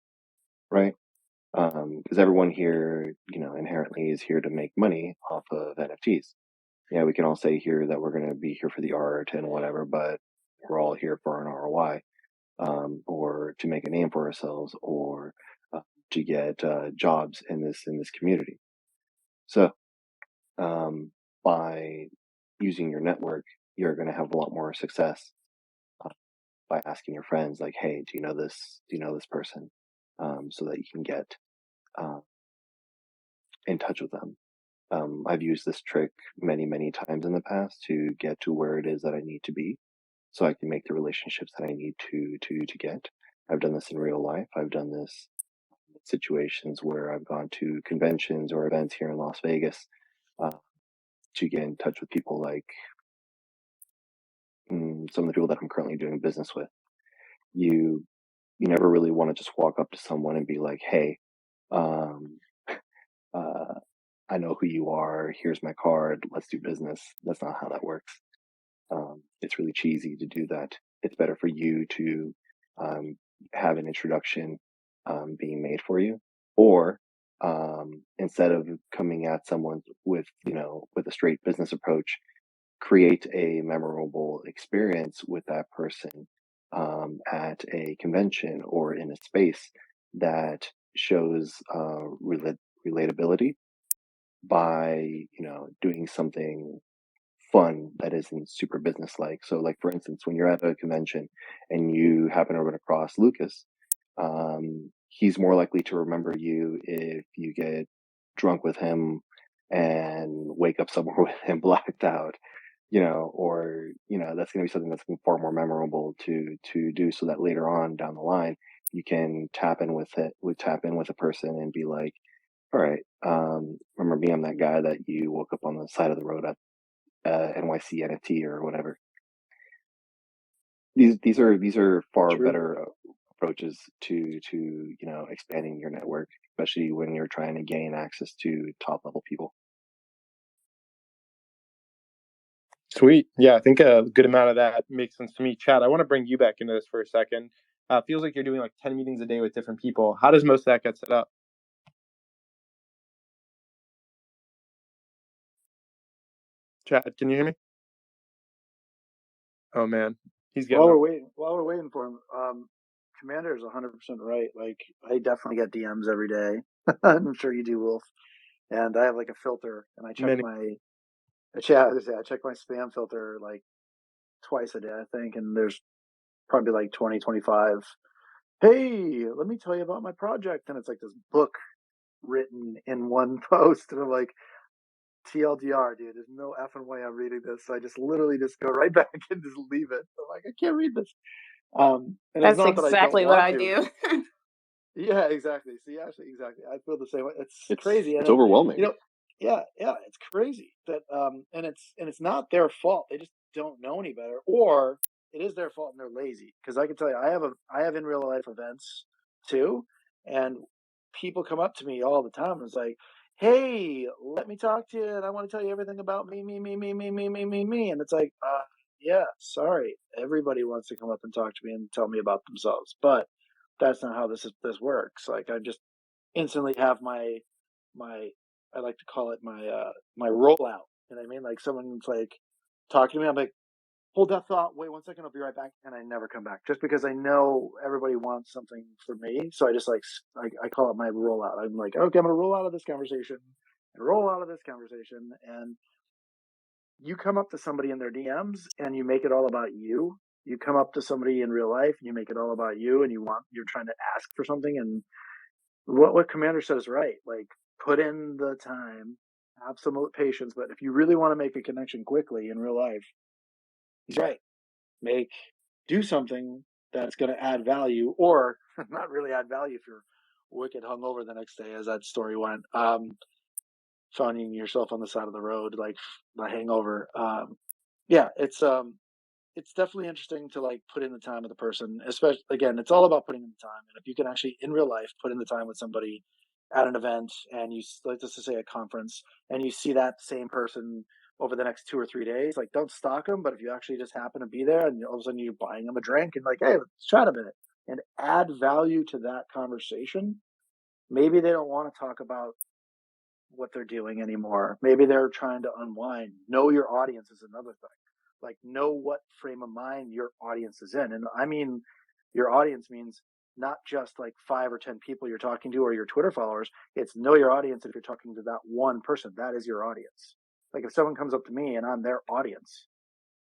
right? Because everyone here, inherently is here to make money off of NFTs. Yeah, we can all say here that we're going to be here for the art and whatever, but we're all here for an ROI, or to make a name for ourselves, or to get jobs in this community. So by using your network, you're going to have a lot more success by asking your friends, like, "Hey, do you know this? Do you know this person?" So that you can get uh, in touch with them. I've used this trick many, many times in the past to get to where it is that I need to be, so I can make the relationships that I need to get. I've done this in real life. I've done this in situations where I've gone to conventions or events here in Las Vegas uh, to get in touch with people like some of the people that I'm currently doing business with. You you never really want to just walk up to someone and be like, "Hey, um, uh, I know who you are. Here's my card. Let's do business." That's not how that works. It's really cheesy to do that. It's better for you to um, have an introduction being made for you, or instead of coming at someone with a straight business approach, create a memorable experience with that person at a convention or in a space that shows relatability by doing something fun that isn't super business like. So, like for instance, when you're at a convention and you happen to run across Lucas, he's more likely to remember you if you get drunk with him and wake up somewhere with him blacked out, or that's going to be something that's far more memorable to do, so that later on down the line you can tap in with a person and be like, all right, remember me? I'm that guy that you woke up on the side of the road at NYC NFT or whatever. These are far True. better approaches to expanding your network, especially when you're trying to gain access to top level people. Sweet. Yeah, I think a good amount of that makes sense to me. Chad, I want to bring you back into this for a second. Feels like you're doing like 10 meetings a day with different people. How does most of that get set up? Chad, can you hear me? Oh man, he's getting While we're waiting for him, Commander is 100% right. Like, I definitely get DMs every day. I'm sure you do, Wolf. And I have like a filter, and I check many. I check my spam filter like twice a day, I think, and there's probably like 20, 25. Hey, let me tell you about my project, and it's like this book written in one post, and I'm like, TLDR, dude. There's no effing way I'm reading this. So I just literally just go right back and just leave it. I'm like, I can't read this. And it's That's not that I don't exactly what want I to. do. Yeah, exactly. See, actually, exactly. I feel the same way. It's It's crazy, and it's overwhelming. you know, yeah, it's crazy that, and it's not their fault. They just don't know any better, or it is their fault and they're lazy. Because I can tell you, I have in real life events too, and people come up to me all the time and it's like, "Hey, let me talk to you, and I want to tell you everything about me," and it's like, yeah, sorry, everybody wants to come up and talk to me and tell me about themselves, but that's not how this works. Like I just instantly have my I like to call it my rollout. You know what I mean? Like someone's like talking to me, I'm like, hold that thought, wait 1 second, I'll be right back, and I never come back just because I know everybody wants something from me. So I just like I call it my rollout. I'm like, okay, I'm gonna roll out of this conversation and roll out of this conversation, and you come up to somebody in their DMs and you make it all about you. You come up to somebody in real life and you make it all about you, and you're trying to ask for something, and what Commander says, right? Like, put in the time, have some patience, but if you really want to make a connection quickly in real life, he's right. Do something that's going to add value, or not really add value if you're wicked hungover the next day, as that story went. Finding yourself on the side of the road, like the hangover. Yeah, it's definitely interesting to like put in the time with the person. Especially, again, it's all about putting in the time. And if you can actually in real life put in the time with somebody at an event, and you like just to say a conference, and you see that same person over the next 2 or 3 days, like don't stalk them, but if you actually just happen to be there and all of a sudden you're buying them a drink and like, hey, let's chat a minute and add value to that conversation. Maybe they don't want to talk about what they're doing anymore. Maybe they're trying to unwind. Know your audience is another thing. Like, know what frame of mind your audience is in. And I mean, your audience means not just like 5 or 10 people you're talking to or your Twitter followers. It's know your audience. If you're talking to that one person, that is your audience. Like if someone comes up to me and I'm their audience,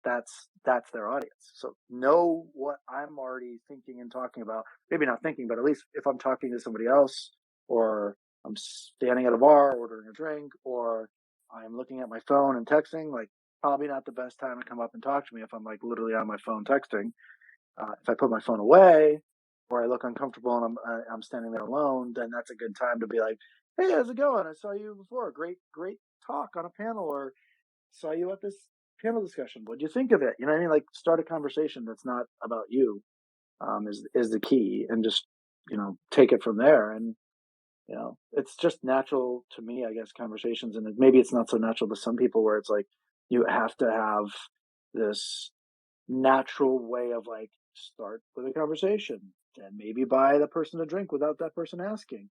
that's their audience. So know what I'm already thinking and talking about. Maybe not thinking, but at least if I'm talking to somebody else, or I'm standing at a bar ordering a drink, or I'm looking at my phone and texting, like probably not the best time to come up and talk to me if I'm like literally on my phone texting. If I put my phone away or I look uncomfortable and I'm standing there alone, then that's a good time to be like, hey, how's it going? I saw you before. Great talk on a panel, or saw you at this panel discussion. What do you think of it? You know what I mean? Like start a conversation that's not about you, is the key, and just take it from there. And it's just natural to me, I guess, conversations, and maybe it's not so natural to some people where it's like you have to have this natural way of like start with a conversation and maybe buy the person a drink without that person asking.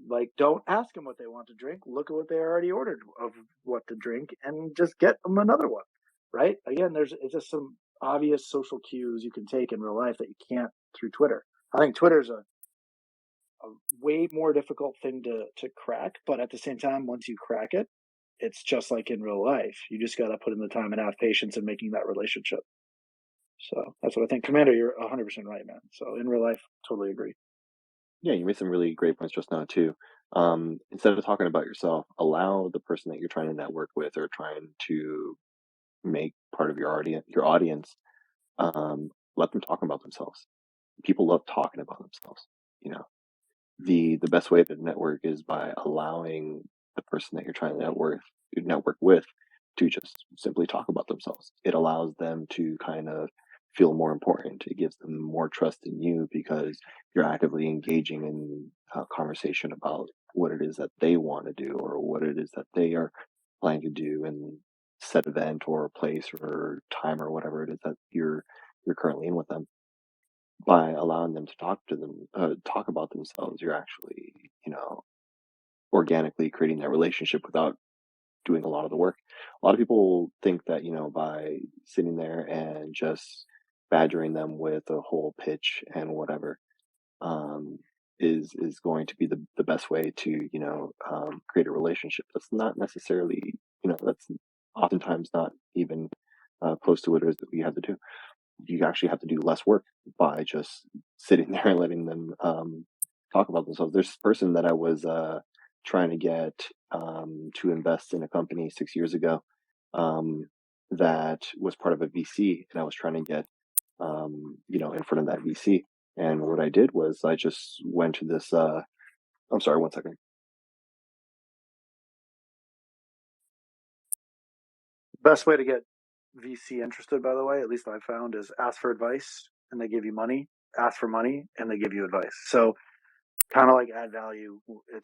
Like, don't ask them what they want to drink. Look at what they already ordered of what to drink and just get them another one. Right? Again, it's just some obvious social cues you can take in real life that you can't through Twitter. I think Twitter's a way more difficult thing to crack, but at the same time, once you crack it, it's just like in real life. You just got to put in the time and have patience in making that relationship. So that's what I think. Commander, you're 100% right, man. So in real life, totally agree. Yeah, you made some really great points just now too. Instead of talking about yourself, allow the person that you're trying to network with or trying to make part of your audience, let them talk about themselves. People love talking about themselves. You know, the best way to network is by allowing the person that you're trying to network with to just simply talk about themselves. It allows them to kind of feel more important. It gives them more trust in you because you're actively engaging in a conversation about what it is that they want to do or what it is that they are planning to do in set event or place or time or whatever it is that you're currently in with them. By allowing them to talk about themselves, you're actually, organically creating that relationship without doing a lot of the work. A lot of people think that, by sitting there and just badgering them with a whole pitch and whatever, is going to be the best way to, create a relationship. That's not necessarily, that's oftentimes not even close to what it is that we have to do. You actually have to do less work by just sitting there and letting them talk about themselves. There's this person that I was trying to get to invest in a company 6 years ago that was part of a VC, and I was trying to get in front of that VC. And what I did was I just went to this. I'm sorry, one second. Best way to get VC interested, by the way, at least I found, is ask for advice and they give you money. Ask for money and they give you advice. So kind of like add value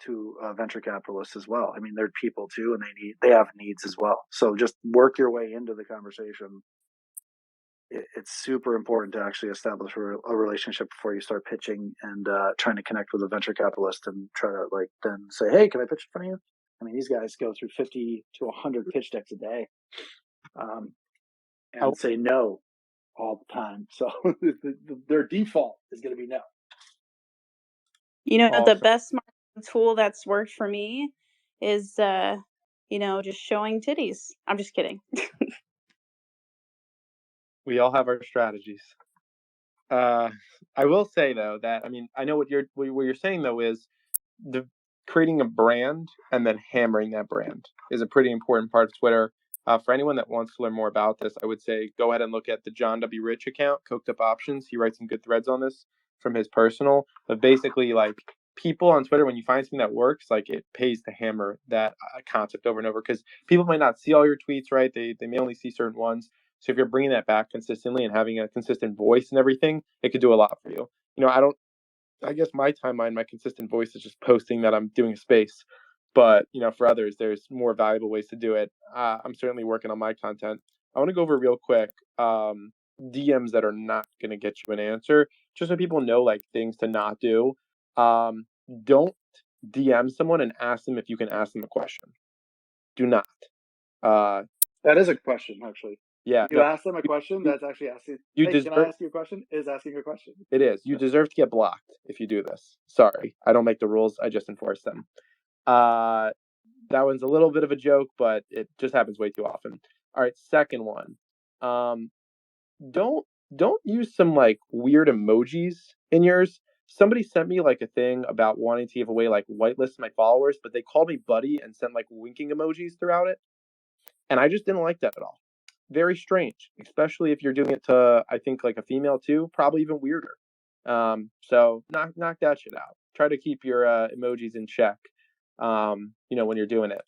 to venture capitalists as well. I mean, they're people too, and they have needs as well. So just work your way into the conversation. It's super important to actually establish a relationship before you start pitching and trying to connect with a venture capitalist and try to then say, hey, can I pitch in front of you? I mean, these guys go through 50 to 100 pitch decks a day and say no all the time. So their default is going to be no. The best marketing tool that's worked for me is, just showing titties. I'm just kidding. We all have our strategies. I will say though that I know what you're saying though is creating a brand and then hammering that brand is a pretty important part of Twitter. For anyone that wants to learn more about this, I would say go ahead and look at the John W. Rich account, Coked Up Options. He writes some good threads on this from his personal. But basically, people on Twitter, when you find something that works, it pays to hammer that concept over and over because people might not see all your tweets, right? They may only see certain ones. So if you're bringing that back consistently and having a consistent voice and everything, it could do a lot for you. I guess my timeline, my consistent voice is just posting that I'm doing a space. But, for others, there's more valuable ways to do it. I'm certainly working on my content. I want to go over real quick DMs that are not going to get you an answer, just so people know things to not do. Don't DM someone and ask them if you can ask them a question. Do not. That is a question, actually. Yeah. You ask them a question, that's actually asking. Can I ask you a question? Is asking a question. It is. You deserve to get blocked if you do this. Sorry. I don't make the rules. I just enforce them. That one's a little bit of a joke, but it just happens way too often. All right. Second one. Don't use some weird emojis in yours. Somebody sent me a thing about wanting to give away whitelist my followers, but they called me buddy and sent winking emojis throughout it. And I just didn't like that at all. Very strange, especially if you're doing it to, I think, a female too, probably even weirder. So knock that shit out. Try to keep your emojis in check, when you're doing it.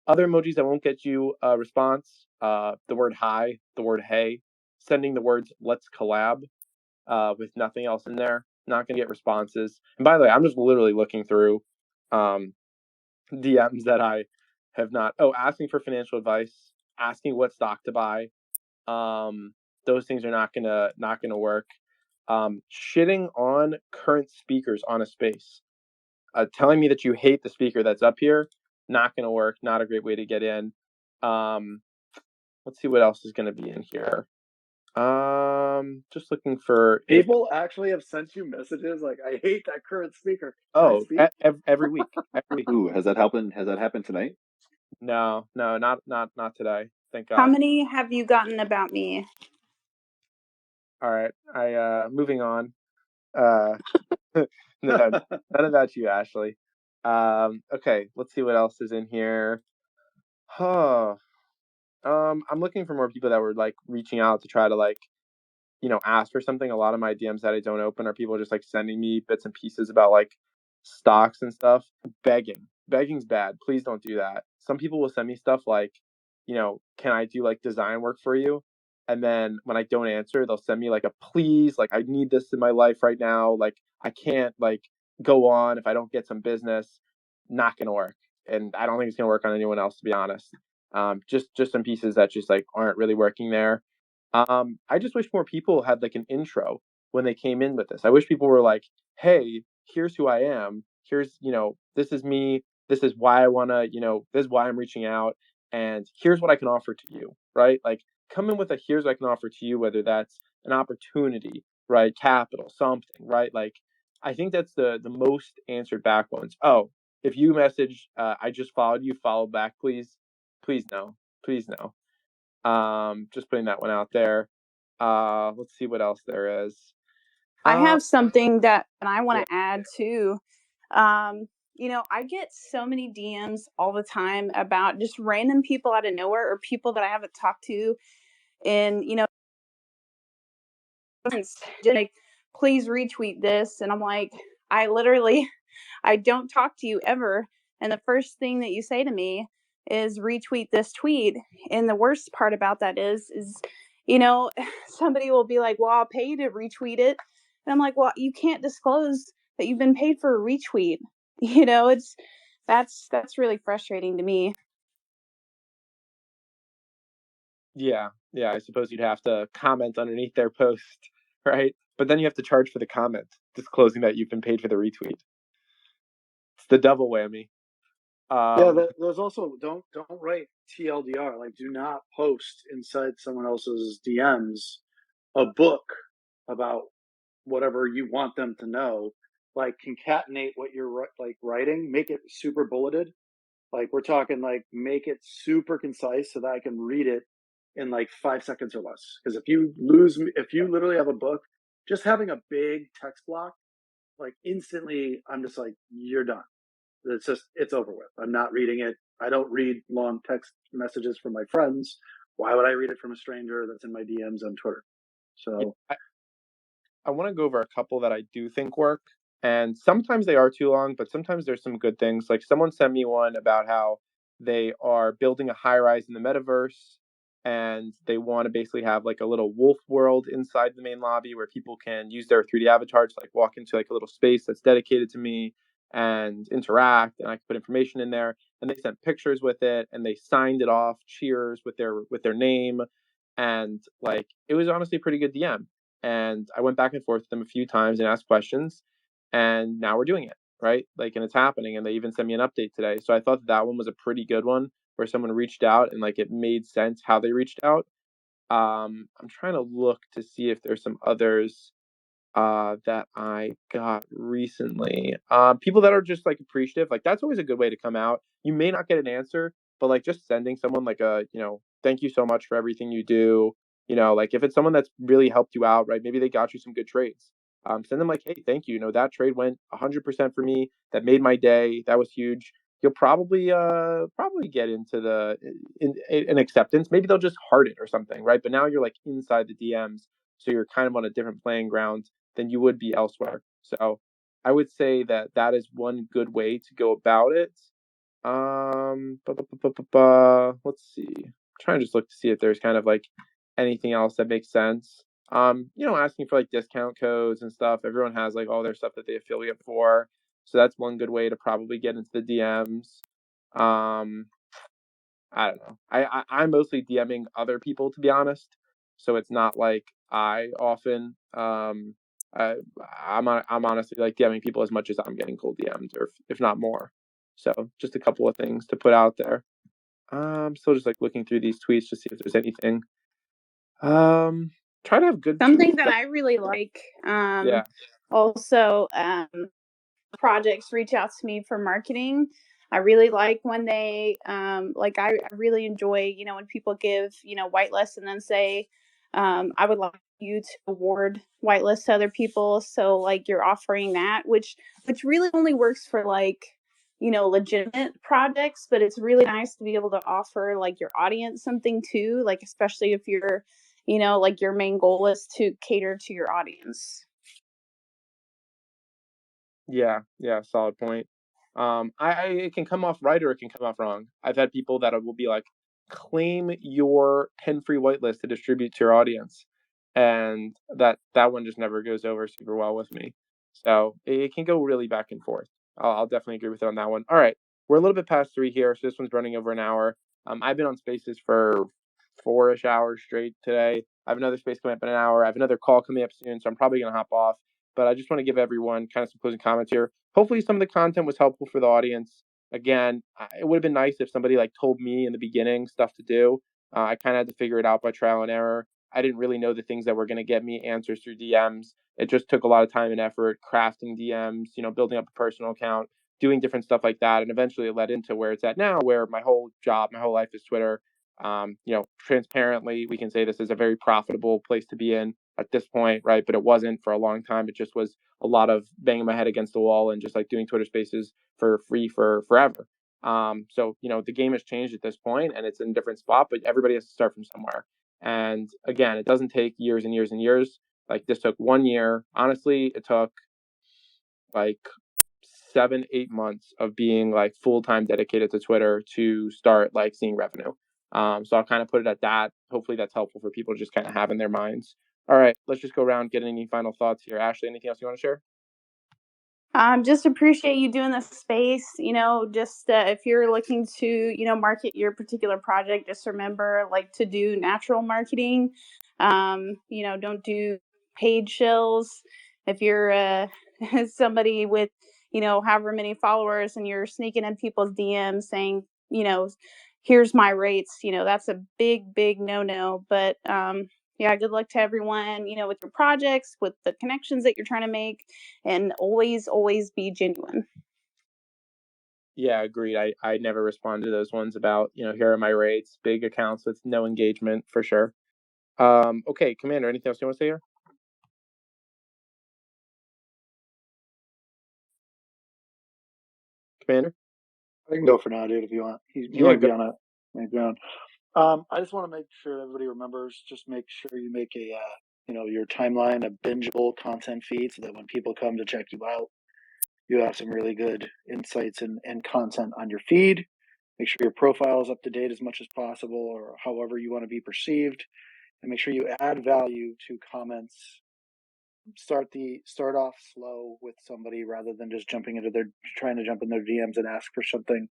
Other emojis that won't get you a response, the word hi, the word hey, sending the words let's collab with nothing else in there, not going to get responses. And by the way, I'm just literally looking through DMs that I have not, asking for financial advice, asking what stock to buy. Those things are not gonna work. Shitting on current speakers on a space, telling me that you hate the speaker that's up here, not gonna work. Not a great way to get in. Let's see what else is gonna be in here. Just looking for people actually have sent you messages like, "I hate that current speaker." Every week. Every week. Ooh, has that happened tonight? No, not today. Thank God. How many have you gotten about me? All right, moving on. No, none about you, Ashley. Okay, let's see what else is in here. I'm looking for more people that were reaching out to try to ask for something. A lot of my DMs that I don't open are people just sending me bits and pieces about stocks and stuff. Begging's bad. Please don't do that. Some people will send me stuff can I do design work for you? And then when I don't answer, they'll send me a please, I need this in my life right now. I can't go on if I don't get some business. Not gonna work. And I don't think it's gonna work on anyone else, to be honest. Just some pieces that just aren't really working there. I just wish more people had an intro when they came in with this. I wish people were hey, here's who I am. Here's, this is me. This is why I want to, this is why I'm reaching out. And here's what I can offer to you, right? Come in with a here's what I can offer to you, whether that's an opportunity, right? Capital, something, right? I think that's the most answered back ones. Oh, if you message, I just followed you, follow back, please. Please no. Please no. Just putting that one out there. Let's see what else there is. I have something that I want to add too. I get so many DMs all the time about just random people out of nowhere or people that I haven't talked to in, months. Just like, please retweet this. And I'm like, I don't talk to you ever. And the first thing that you say to me is retweet this tweet. And the worst part about that is, somebody will be like, well, I'll pay you to retweet it. And I'm like, well, you can't disclose that you've been paid for a retweet. It's that's really frustrating to me. Yeah, yeah. I suppose you'd have to comment underneath their post, right? But then you have to charge for the comment, disclosing that you've been paid for the retweet. It's the double whammy. Yeah, Um, there's also don't write TLDR. Like, do not post inside someone else's DMs a book about whatever you want them to know. Like, concatenate what you're like writing, make it super bulleted. Like, we're talking like make it super concise so that I can read it in like 5 seconds or less. Because if you literally have a book, just having a big text block, like instantly, I'm just like, you're done. It's over with. I'm not reading it. I don't read long text messages from my friends. Why would I read it from a stranger that's in my DMs on Twitter? yeah, So I want to go over a couple that I do think work. And sometimes they are too long, but sometimes there's some good things. Like someone sent me one about how they are building a high rise in the metaverse and they want to basically have like a little wolf world inside the main lobby where people can use their 3D avatars to like walk into like a little space that's dedicated to me and interact and I can put information in there. And they sent pictures with it and they signed it off, cheers with their name. And like it was honestly a pretty good DM. And I went back and forth with them a few times and asked questions, and now we're doing it, right? Like, and it's happening, and they even sent me an update today. So I thought that one was a pretty good one where someone reached out and like it made sense how they reached out. I'm trying to look to see if there's some others that I got recently. People that are just like appreciative, like that's always a good way to come out. You may not get an answer, but like just sending someone like thank you so much for everything you do. Like if it's someone that's really helped you out, right? Maybe they got you some good trades. Send them like, hey, thank you. That trade went 100% for me. That made my day. That was huge. You'll probably get into an acceptance. Maybe they'll just heart it or something, right? But now you're like inside the DMs, so you're kind of on a different playing ground than you would be elsewhere. So I would say that that is one good way to go about it. Let's see. I'm trying to just look to see if there's kind of like anything else that makes sense. Asking for like discount codes and stuff. Everyone has like all their stuff that they affiliate for. So that's one good way to probably get into the DMs. Um, I don't know. I'm mostly DMing other people to be honest. So it's not like I often I, I'm honestly like DMing people as much as I'm getting cold DMs or if not more. So just a couple of things to put out there. I'm still just like looking through these tweets to see if there's anything. Try to have good Something that tweets. I really like, Yeah. also, projects reach out to me for marketing. I really like when they, I really enjoy, when people give, whitelist and then say, I would like you to award whitelist to other people. So like you're offering that, which really only works for like, legitimate projects, but it's really nice to be able to offer like your audience something too, like especially if you're, like your main goal is to cater to your audience. Yeah, yeah, solid point. It can come off right or it can come off wrong. I've had people that will be like, claim your pen-free whitelist to distribute to your audience, and that one just never goes over super well with me. So it can go really back and forth. I'll definitely agree with it on that one. All right, we're a little bit past 3 here, so this one's running over an hour. I've been on Spaces for 4-ish hours straight today. I have another space coming up in an hour. I have another call coming up soon, so I'm probably gonna hop off. But I just want to give everyone kind of some closing comments here. Hopefully, some of the content was helpful for the audience. Again, it would have been nice if somebody like told me in the beginning stuff to do. I kind of had to figure it out by trial and error. I didn't really know the things that were going to get me answers through DMs. It just took a lot of time and effort crafting DMs, building up a personal account, doing different stuff like that. And eventually it led into where it's at now, where my whole job, my whole life is Twitter. Transparently, we can say this is a very profitable place to be in. at this point, right? But it wasn't for a long time. It just was a lot of banging my head against the wall and just like doing Twitter Spaces for free for forever. So the game has changed at this point, and it's in a different spot. But everybody has to start from somewhere. And again, it doesn't take years and years and years. Like this took 1 year. Honestly, it took like 7, 8 months of being like full time dedicated to Twitter to start like seeing revenue. So I'll kind of put it at that. Hopefully that's helpful for people to just kind of have in their minds. All right, let's just go around, get any final thoughts here. Ashley, anything else you want to share? Just appreciate you doing this space. Just if you're looking to, market your particular project, just remember like to do natural marketing. Don't do paid shills. If you're somebody with, however many followers and you're sneaking in people's DMs saying, here's my rates, that's a big, big no. But yeah, good luck to everyone, with your projects, with the connections that you're trying to make, and always, always be genuine. Yeah, agreed. I never respond to those ones about, here are my rates, big accounts with no engagement for sure. Okay, Commander, anything else you want to say here? Commander? I can go for now, dude, if you want. He Yeah, might be go. on it. I just want to make sure everybody remembers. Just make sure you make a your timeline a bingeable content feed, so that when people come to check you out, you have some really good insights and content on your feed. Make sure your profile is up to date as much as possible, or however you want to be perceived, and make sure you add value to comments. Start off slow with somebody rather than just trying to jump in their DMs and ask for something.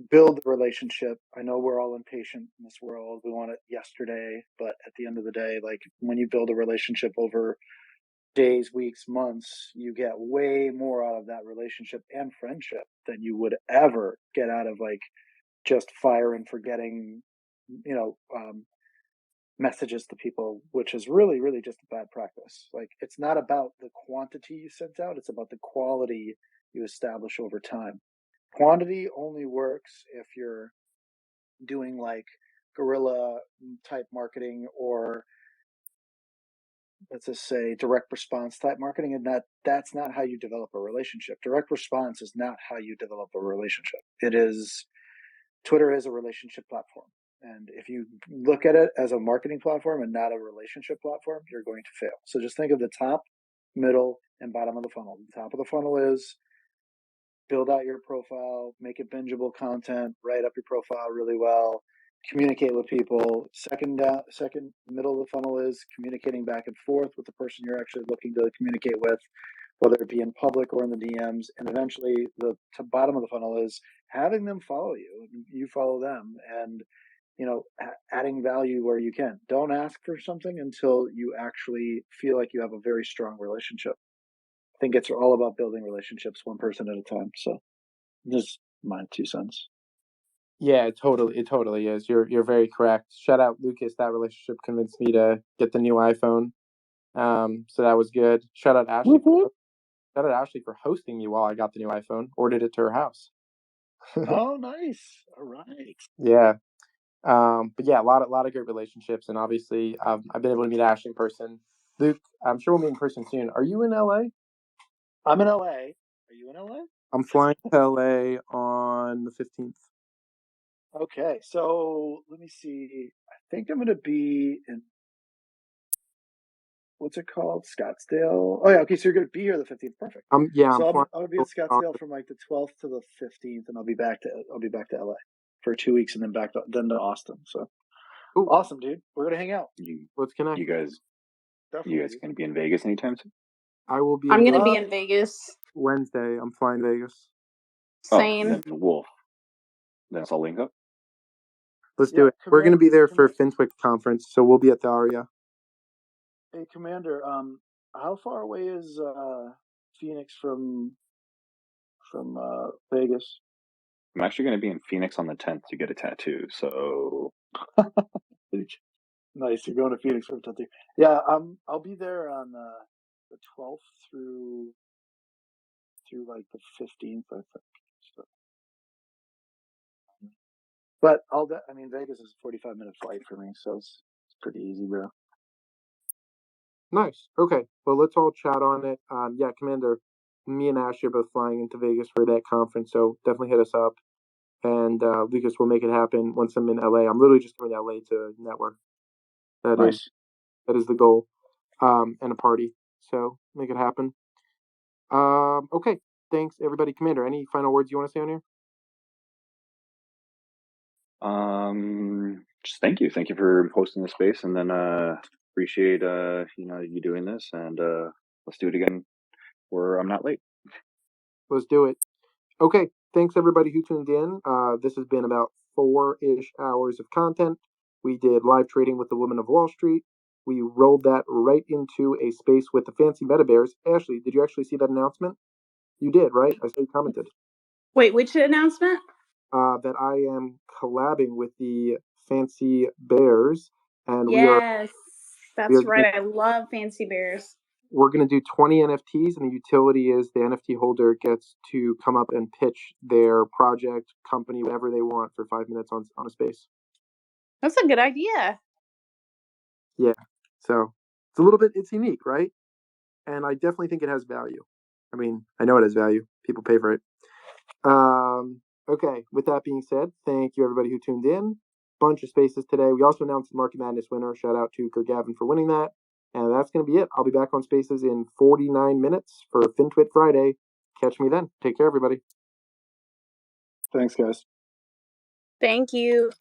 Build the relationship. I know we're all impatient in this world. We want it yesterday, but at the end of the day, like when you build a relationship over days, weeks, months, you get way more out of that relationship and friendship than you would ever get out of like just fire and forgetting, you know, messages to people, which is really, really just a bad practice. Like it's not about the quantity you sent out; it's about the quality you establish over time. Quantity only works if you're doing like guerrilla type marketing, or let's just say direct response type marketing, and that's not how you develop a relationship. Direct response is not how you develop a relationship. Twitter is a relationship platform, and if you look at it as a marketing platform and not a relationship platform, you're going to fail. So just think of the top, middle, and bottom of the funnel. The top of the funnel is build out your profile, make it bingeable content, write up your profile really well, communicate with people. Second middle of the funnel is communicating back and forth with the person you're actually looking to communicate with, whether it be in public or in the DMs. And eventually the bottom of the funnel is having them follow you, you follow them, and adding value where you can. Don't ask for something until you actually feel like you have a very strong relationship. I think it's all about building relationships one person at a time. So just my 2 cents. Yeah, it totally is. You're very correct. Shout out Lucas. That relationship convinced me to get the new iPhone. So that was good. Shout out Ashley. Shout out Ashley for hosting me while I got the new iPhone. Ordered it to her house. Oh, nice. All right. Yeah. But yeah, a lot of great relationships, and obviously, I've been able to meet Ashley in person. Luke, I'm sure we'll meet in person soon. Are you in LA? I'm in LA. Are you in LA? I'm flying to LA on the 15th. Okay. So let me see. I think I'm going to be in, what's it called? Scottsdale. Oh, yeah. Okay. So you're going to be here the 15th. Perfect. I'm So flying. I'll be in Scottsdale from like the 12th to the 15th, and I'll be back to LA for 2 weeks, and then then to Austin. So Ooh, awesome, dude. We're going to hang out. let's connect. You guys Definitely. going to be in Vegas anytime soon? I will be I'm in going to Vegas be in Vegas. Wednesday. I'm flying to Vegas. Oh, Same. then Wolf. Then I'll link up. Let's do Yeah, it. We're going to be there for Command- FinTwix conference, so we'll be at the Aria. Hey, Commander. How far away is Phoenix from Vegas? I'm actually going to be in Phoenix on the 10th to get a tattoo. So Nice. You're going to Phoenix for a tattoo. Yeah. I'll be there on the 12th through like the 15th, I think. So, but Vegas is a 45-minute flight for me, so it's pretty easy, bro. Nice. Okay. Well, let's all chat on it. Yeah, Commander, me and Ashley are both flying into Vegas for that conference, so definitely hit us up. And Lucas will make it happen once I'm in LA. I'm literally just coming to LA to network. That Nice. is the goal. And a party. So make it happen. Okay. Thanks, everybody. Commander, any final words you want to say on here? Just thank you for hosting the space, and then appreciate you doing this, and let's do it again where I'm not late. Let's do it. Okay. Thanks, everybody who tuned in. This has been about 4-ish hours of content. We did live trading with the Women of Wall Street. We rolled that right into a space with the fancy meta bears. Ashley, did you actually see that announcement? You did, right? I saw you commented. Wait, which announcement? That I am collabing with the fancy bears, and Yes, we are that's right. I love fancy bears. we're going to do 20 NFTs, and the utility is the NFT holder gets to come up and pitch their project, company, whatever they want for 5 minutes on a space. That's a good idea. Yeah. So it's a little bit, it's unique, right? And I definitely think it has value. I mean, I know it has value. People pay for it. Okay. With that being said, thank you everybody who tuned in. Bunch of spaces today. We also announced the Market Madness winner. Shout out to Kirk Gavin for winning that. And that's going to be it. I'll be back on spaces in 49 minutes for FinTwit Friday. Catch me then. Take care, everybody. Thanks, guys. Thank you.